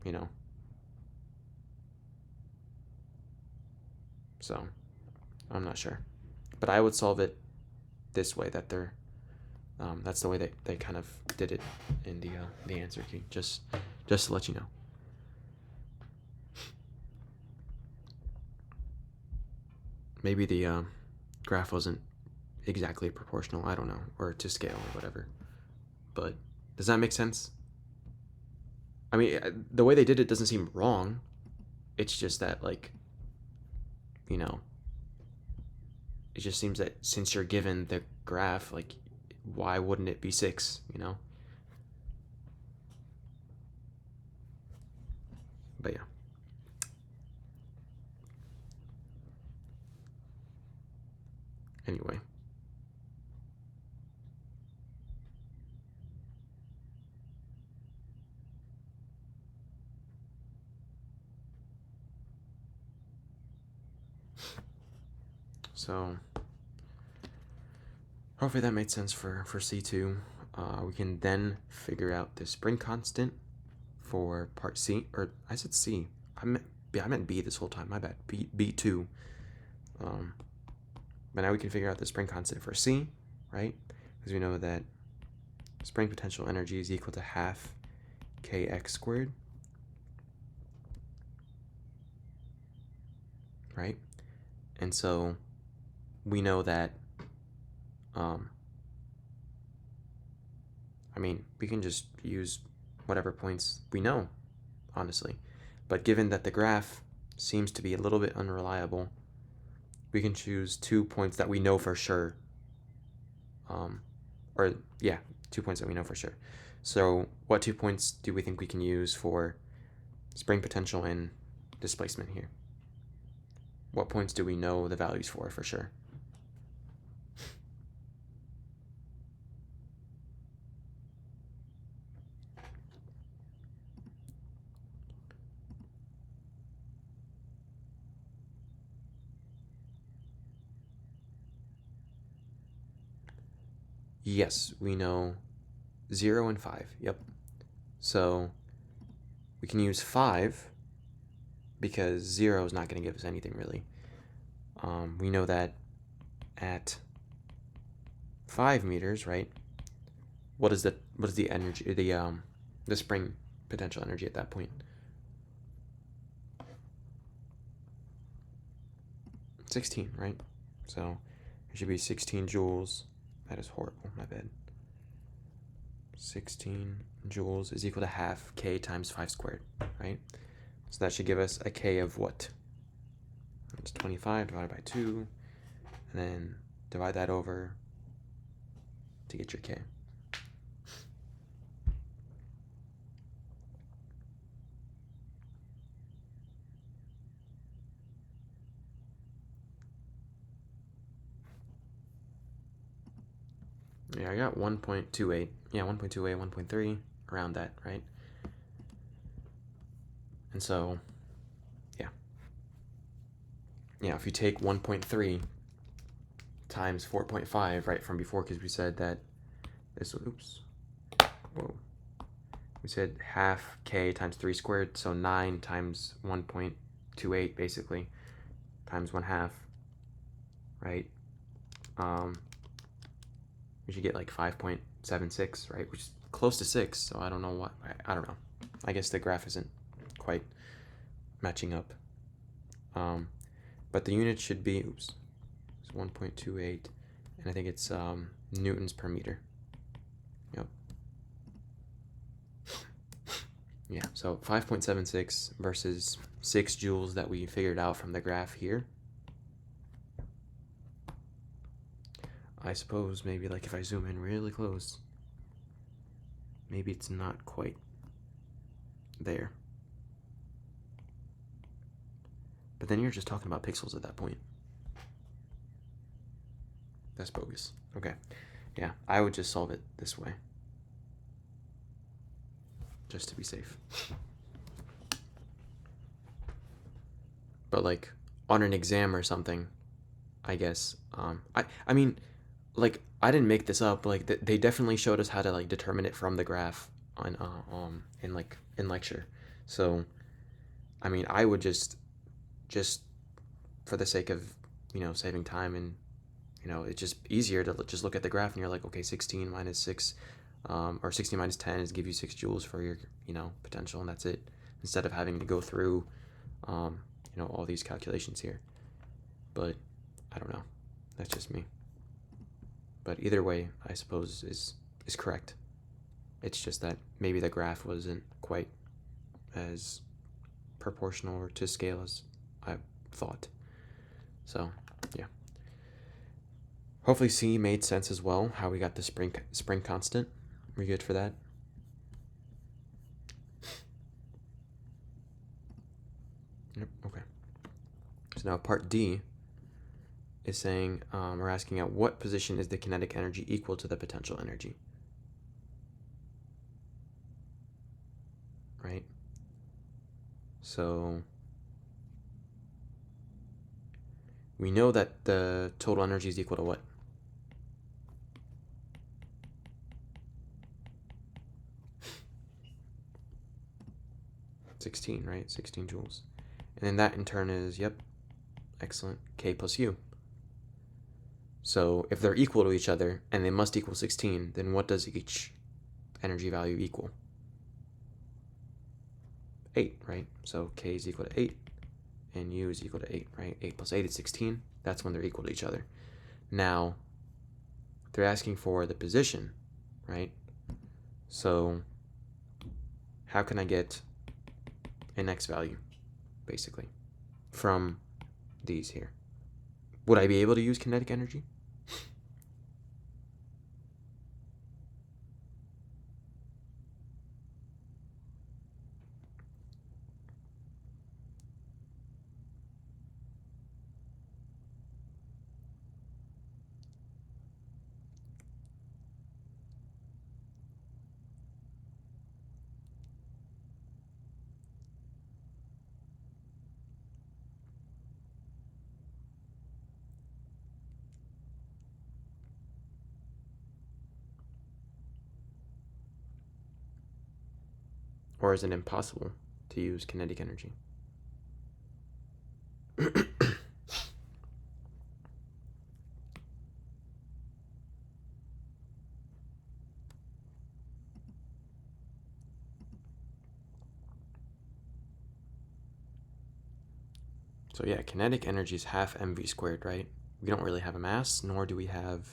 you know. So I'm not sure, but I would solve it this way. That they're that's the way they kind of did it in the answer key. Just to let you know. Maybe the graph wasn't exactly proportional, I don't know, or to scale or whatever. But does that make sense? I mean, the way they did it doesn't seem wrong. It's just that, like, you know, it just seems that since you're given the graph, like, why wouldn't it be 6, you know? But yeah. Anyway. So hopefully that made sense for C2. We can then figure out the spring constant for part C, or I said C. I meant B this whole time. My bad. B2. But now we can figure out the spring constant for C, right? Because we know that spring potential energy is equal to half kx squared, right? And so we know that, I mean, we can just use whatever points we know, honestly. But given that the graph seems to be a little bit unreliable, we can choose 2 points that we know for sure. 2 points that we know for sure. So what 2 points do we think we can use for spring potential and displacement here? What points do we know the values for sure? Yes, we know 0 and 5. Yep. So we can use 5 because 0 is not going to give us anything really. We know that at 5 meters, right, what is the energy, the spring potential energy at that point? 16, right? So it should be 16 joules. That is horrible, my bad. 16 joules is equal to half K times 5 squared, right? So that should give us a K of what? It's 25 divided by 2, and then divide that over to get your K. Yeah, I got 1.28. Yeah, 1.28, 1.3, around that, right? And so, yeah. Yeah, if you take 1.3 times 4.5, right, from before, because we said that this, oops, whoa. We said half K times 3 squared, so 9 times 1.28, basically, times 1/2, right? We should get like 5.76, right? Which is close to 6, so I don't know what, I don't know. I guess the graph isn't quite matching up. But the unit should be, oops, it's 1.28, and I think it's newtons per meter. Yep. Yeah, so 5.76 versus 6 joules that we figured out from the graph here. I suppose maybe like if I zoom in really close, maybe it's not quite there. But then you're just talking about pixels at that point. That's bogus. Okay. Yeah, I would just solve it this way, just to be safe. But like on an exam or something, I guess, I mean, like, I didn't make this up. Like, they definitely showed us how to like determine it from the graph on in lecture. So, I mean, I would just for the sake of, saving time, and it's just easier to just look at the graph and you're like, okay, 16 minus 6, or 16 minus 10 is give you 6 joules for your potential, and that's it. Instead of having to go through all these calculations here. But I don't know. That's just me. But either way, I suppose is correct. It's just that maybe the graph wasn't quite as proportional or to scale as I thought. So, yeah. Hopefully C made sense as well, how we got the spring constant. We good for that? Yep, okay. So now part D is saying, we're asking at what position is the kinetic energy equal to the potential energy? Right? So we know that the total energy is equal to what? $16, right? 16 joules. And then that in turn is, yep, excellent, K plus U. So if they're equal to each other and they must equal 16, then what does each energy value equal? 8, right? So K is equal to 8 and U is equal to 8, right? 8 plus 8 is 16. That's when they're equal to each other. Now, they're asking for the position, right? So how can I get an X value, basically, from these here? Would I be able to use kinetic energy? Or is it impossible to use kinetic energy? So yeah, kinetic energy is half mv squared, right? We don't really have a mass, nor do we have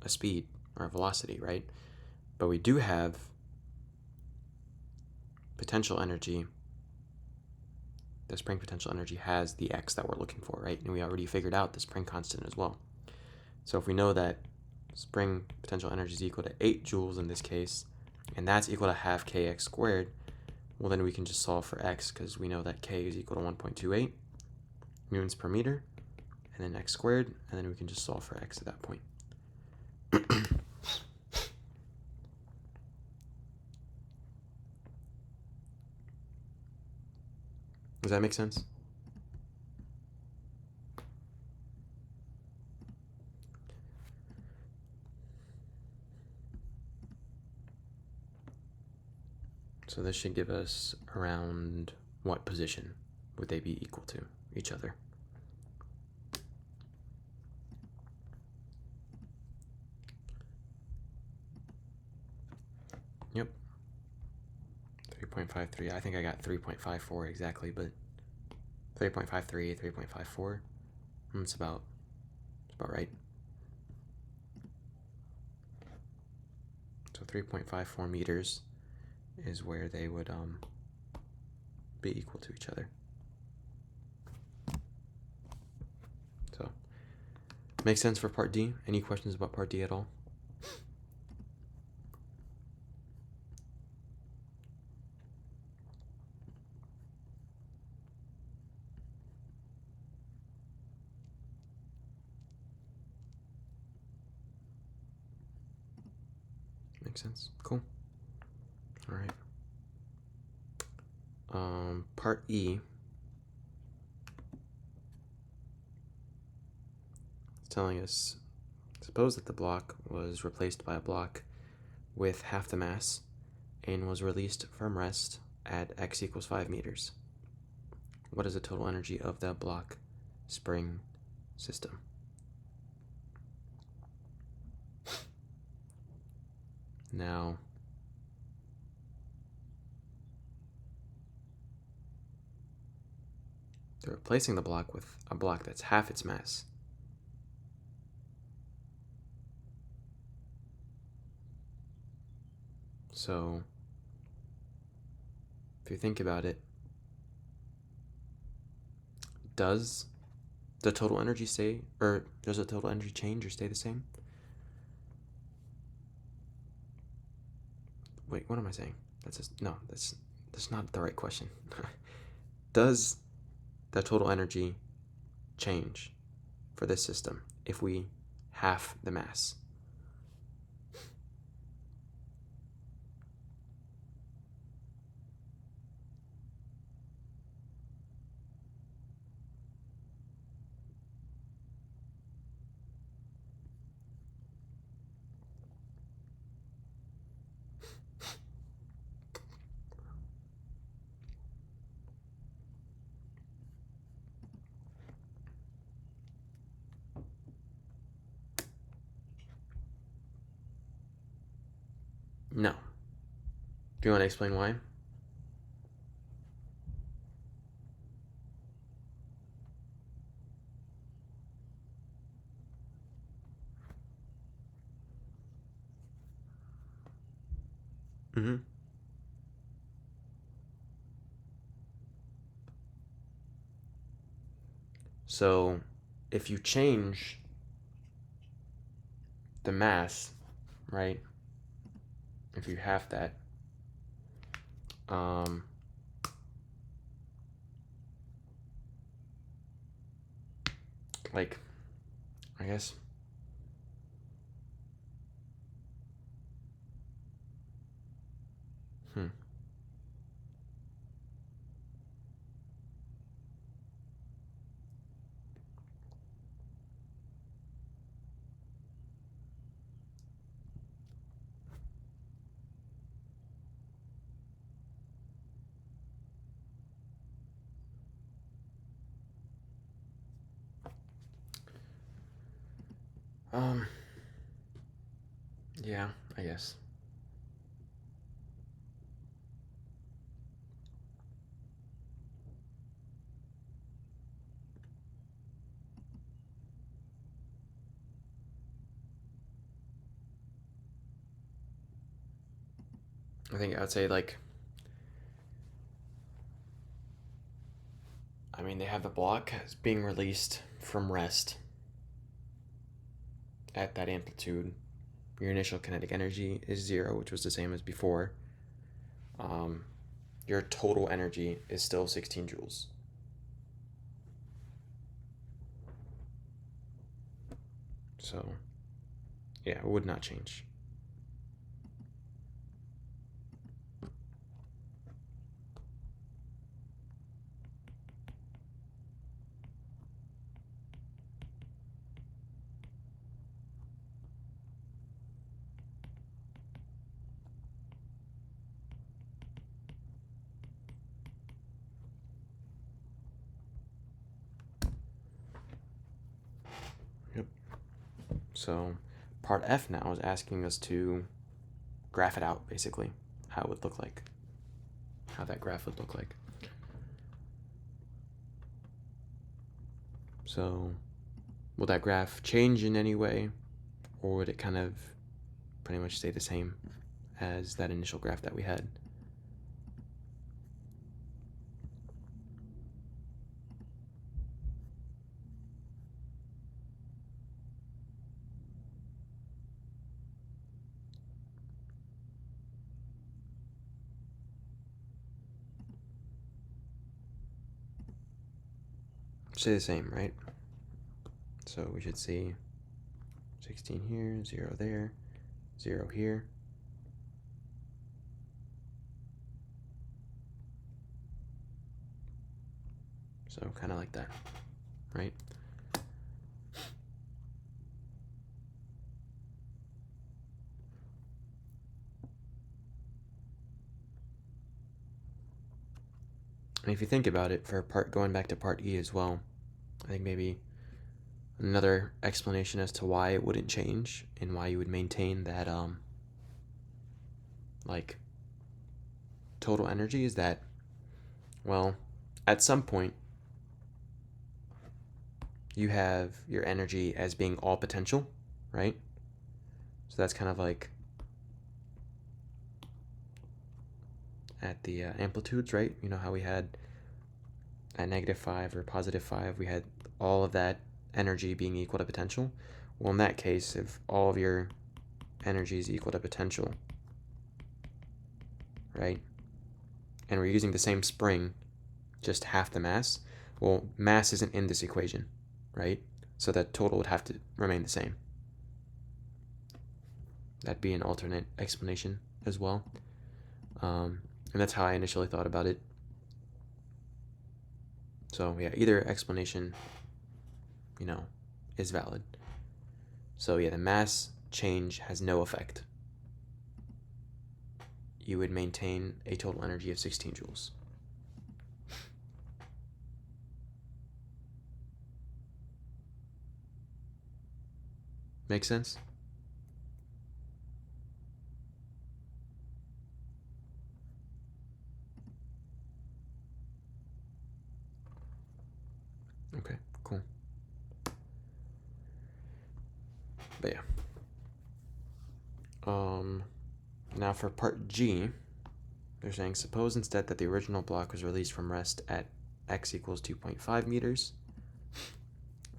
a speed or a velocity, right? But we do have potential energy. The spring potential energy has the x that we're looking for, right? And we already figured out the spring constant as well. So if we know that spring potential energy is equal to 8 joules in this case, and that's equal to half kx squared, well then we can just solve for x, because we know that k is equal to 1.28 newtons per meter, and then x squared, and then we can just solve for x at that point. Does that make sense? So this should give us around what position would they be equal to each other? Yep. 3.53. I think I got 3.54 exactly, but 3.53, 3.54. It's about right. So 3.54 meters is where they would be equal to each other. So makes sense for part D. Any questions about part D at all? Makes sense. Cool. All right. Part E. It's telling us, suppose that the block was replaced by a block with half the mass and was released from rest at x equals 5 meters. What is the total energy of that block spring system? Now, they're replacing the block with a block that's half its mass. So, if you think about it, does the total energy stay, or does the total energy change or stay the same? Wait, what am I saying? That's not the right question. Does the total energy change for this system if we half the mass? No. Do you want to explain why? Mm-hmm. So, if you change the mass, right? If you half that, like, I guess, hmm. Yeah, I guess. I think I would say, like, I mean, they have the block as being released from rest at that amplitude. Your initial kinetic energy is 0, which was the same as before. Your total energy is still 16 joules. So, yeah, it would not change. Yep. So, part F now is asking us to graph it out, basically, how it would look like, how that graph would look like. So, will that graph change in any way, or would it kind of pretty much stay the same as that initial graph that we had? Stay the same, right? So we should see 16 here, 0 there, 0 here. So kind of like that, right? And if you think about it, for going back to part E as well, I think maybe another explanation as to why it wouldn't change and why you would maintain that like total energy is that, well, at some point you have your energy as being all potential, right? So that's kind of like at the amplitudes, right? You know how we had at -5 or +5, we had all of that energy being equal to potential. Well, in that case, if all of your energy is equal to potential, right, and we're using the same spring, just half the mass, well, mass isn't in this equation, right? So that total would have to remain the same. That'd be an alternate explanation as well. And that's how I initially thought about it. So yeah, either explanation, is valid. So yeah, the mass change has no effect. You would maintain a total energy of 16 joules. Make sense? Okay, cool. But yeah. Now for part G, they're saying suppose instead that the original block was released from rest at x equals 2.5 meters.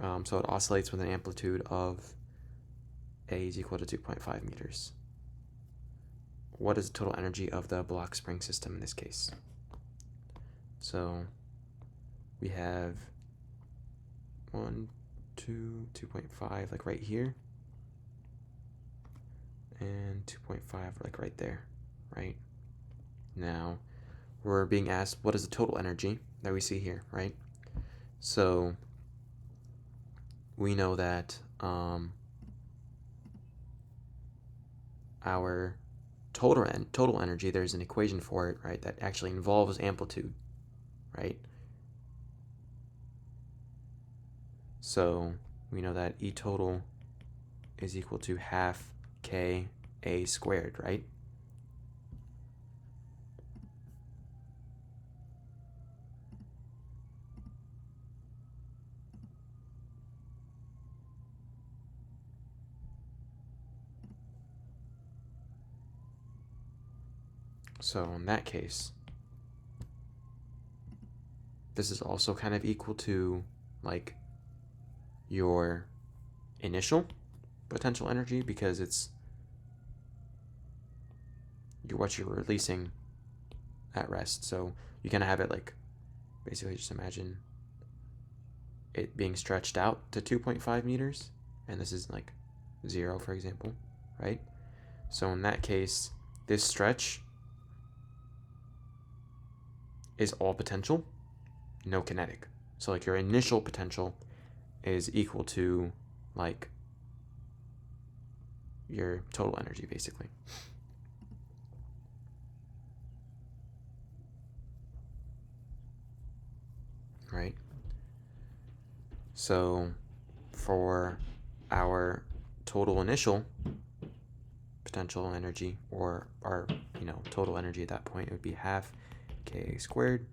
So it oscillates with an amplitude of a is equal to 2.5 meters. What is the total energy of the block spring system in this case? So we have 1, 2, 2.5 like right here, and 2.5 like right there, right? Now we're being asked what is the total energy that we see here, right? So we know that our total energy, there's an equation for it, right, that actually involves amplitude, right? So we know that E total is equal to half K A squared, right? So in that case, this is also kind of equal to like your initial potential energy, because it's what you're releasing at rest. So you kind of have it like, basically just imagine it being stretched out to 2.5 meters, and this is like 0, for example, right? So in that case, this stretch is all potential, no kinetic. So like your initial potential is equal to like your total energy, basically. Right? So for our total initial potential energy, or our total energy at that point, it would be half Ka squared.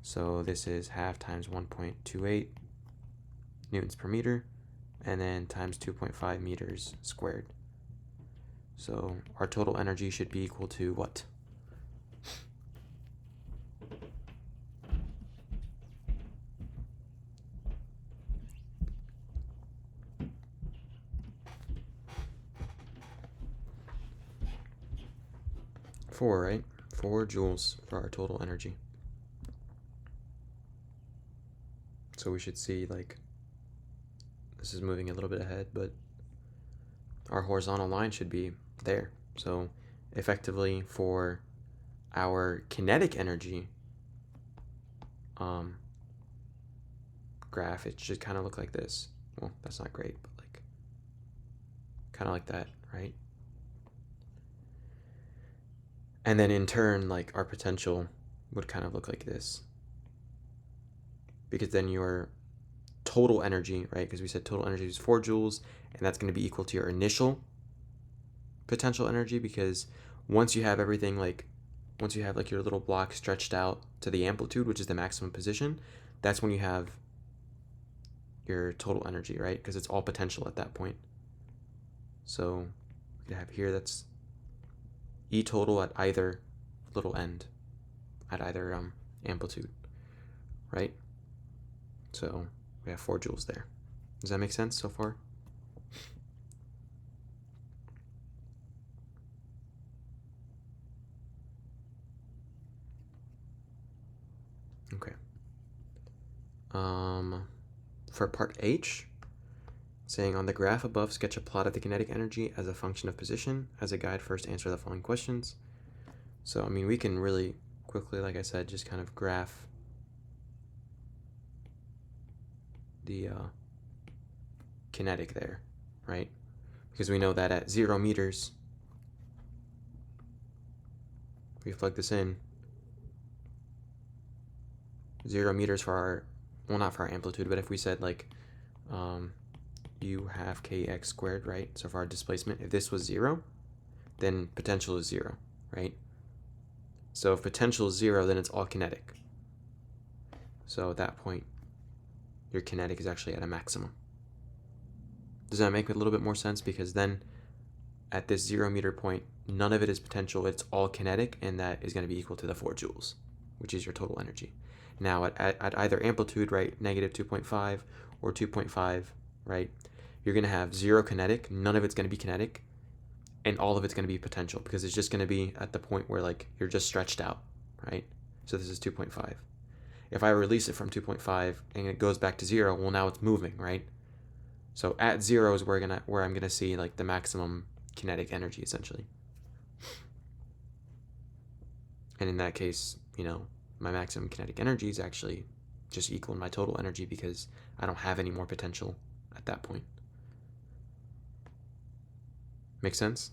So this is half times 1.28 newtons per meter, and then times 2.5 meters squared. So our total energy should be equal to what? Four, right? 4 joules for our total energy. So we should see, like, this is moving a little bit ahead, but our horizontal line should be there. So effectively, for our kinetic energy graph, it should kind of look like this. Well, that's not great, but like kind of like that, right? And then in turn, like, our potential would kind of look like this, because then your total energy, right? Because we said total energy is 4 joules, and that's going to be equal to your initial potential energy, because once you have everything, like, once you have like your little block stretched out to the amplitude, which is the maximum position, that's when you have your total energy, right? Because it's all potential at that point. So we have here, that's E total at either little end, at either amplitude, right? So we have 4 joules there. Does that make sense so far? Okay. For part H, saying on the graph above, sketch a plot of the kinetic energy as a function of position. As a guide, first answer the following questions. So, I mean, we can really quickly, like I said, just kind of graph the kinetic there, right? Because we know that at 0 meters, if we plug this in, 0 meters for our, well, not for our amplitude, but if we said like u half kx squared, right? So for our displacement, if this was 0, then potential is 0, right? So if potential is 0, then it's all kinetic. So at that point, your kinetic is actually at a maximum. Does that make a little bit more sense? Because then at this 0 meter point, none of it is potential, it's all kinetic, and that is going to be equal to the 4 joules, which is your total energy. Now at either amplitude, right, negative 2.5 or 2.5, right, you're going to have 0 kinetic, none of it's going to be kinetic, and all of it's going to be potential, because it's just going to be at the point where like you're just stretched out, right? So this is 2.5. If I release it from 2.5 and it goes back to 0, well, now it's moving, right? So at 0 is where I'm gonna see like the maximum kinetic energy, essentially. And in that case, my maximum kinetic energy is actually just equal to my total energy, because I don't have any more potential at that point. Make sense?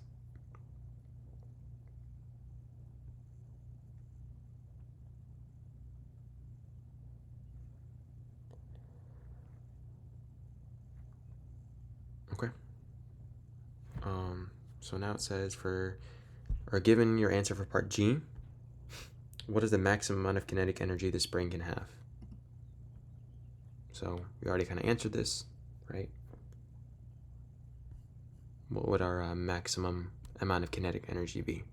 Okay. So now it says given your answer for part G, what is the maximum amount of kinetic energy the spring can have? So we already kind of answered this, right? What would our maximum amount of kinetic energy be?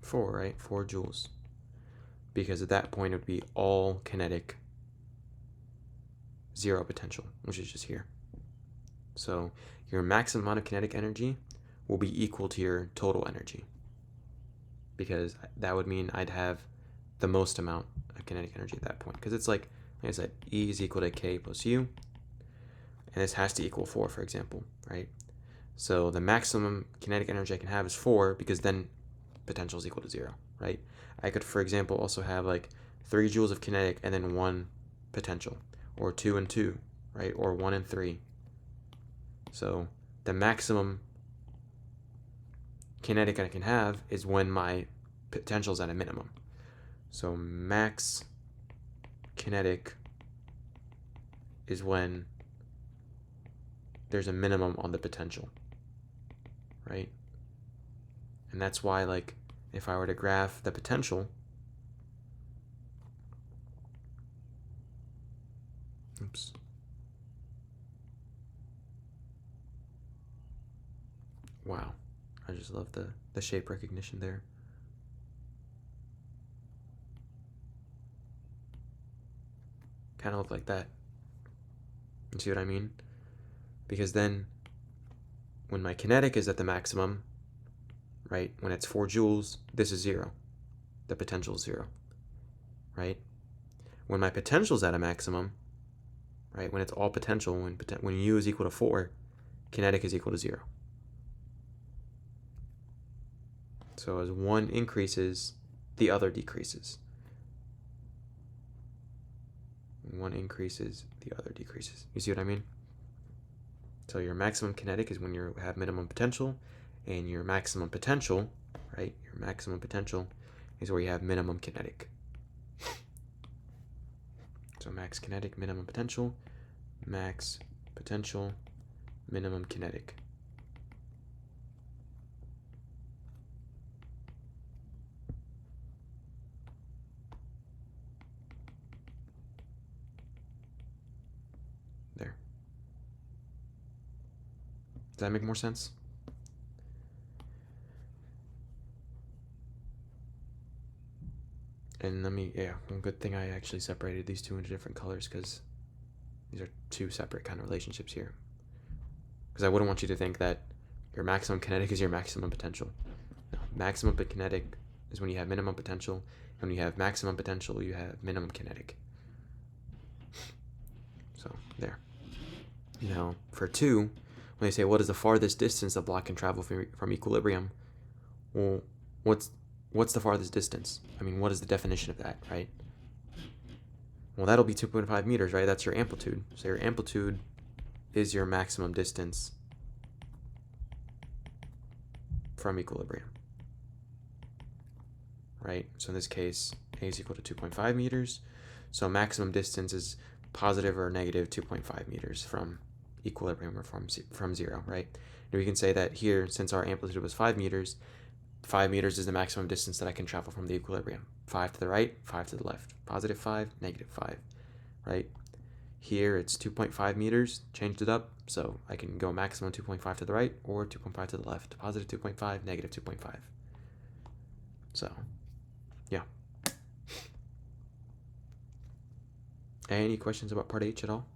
4, right? 4 joules. Because at that point it would be all kinetic, 0 potential, which is just here. So your maximum amount of kinetic energy will be equal to your total energy, because that would mean I'd have the most amount of kinetic energy at that point, because it's like I said, E is equal to K plus U, and this has to equal 4, for example, right? So the maximum kinetic energy I can have is 4, because then potential is equal to 0, right? I could, for example, also have like 3 joules of kinetic and then 1 potential, or 2 and 2, right? Or 1 and 3. So the maximum kinetic I can have is when my potential is at a minimum. So max kinetic is when there's a minimum on the potential, right? And that's why, like, if I were to graph the potential, oops, wow, I just love the shape recognition there. Kind of look like that. You see what I mean? Because then when my kinetic is at the maximum, right, when it's 4 joules, this is 0. The potential is 0, right? When my potential is at a maximum, right, when it's all potential, when U is equal to 4, kinetic is equal to 0. So as one increases, the other decreases. One increases, the other decreases. You see what I mean? So your maximum kinetic is when you have minimum potential, and your maximum potential, right? Your maximum potential is where you have minimum kinetic. So max kinetic, minimum potential, max potential, minimum kinetic. There. Does that make more sense? And one good thing I actually separated these two into different colors, because these are two separate kind of relationships here. Because I wouldn't want you to think that your maximum kinetic is your maximum potential. No, maximum kinetic is when you have minimum potential, and when you have maximum potential, you have minimum kinetic. So there. Now for 2, when they say what is the farthest distance a block can travel from equilibrium, well, what's the farthest distance? I mean, what is the definition of that, right? Well, that'll be 2.5 meters, right? That's your amplitude. So your amplitude is your maximum distance from equilibrium, right? So in this case, A is equal to 2.5 meters. So maximum distance is positive or negative 2.5 meters from equilibrium, or from 0, right? And we can say that here, since our amplitude was 5 meters, 5 meters is the maximum distance that I can travel from the equilibrium. 5 to the right, 5 to the left. Positive 5, negative 5, right? Here it's 2.5 meters, changed it up, so I can go maximum 2.5 to the right or 2.5 to the left. Positive 2.5, negative 2.5. So, yeah. Any questions about part H at all?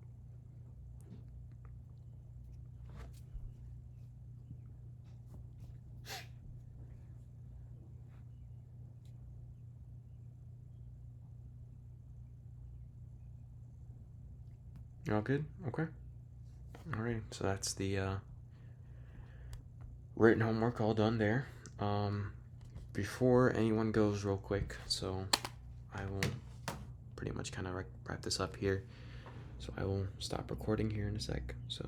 You're all good? Okay. All right, so that's the written homework all done there. Before anyone goes, real quick, so I will pretty much kind of wrap this up here. So I will stop recording here in a sec. So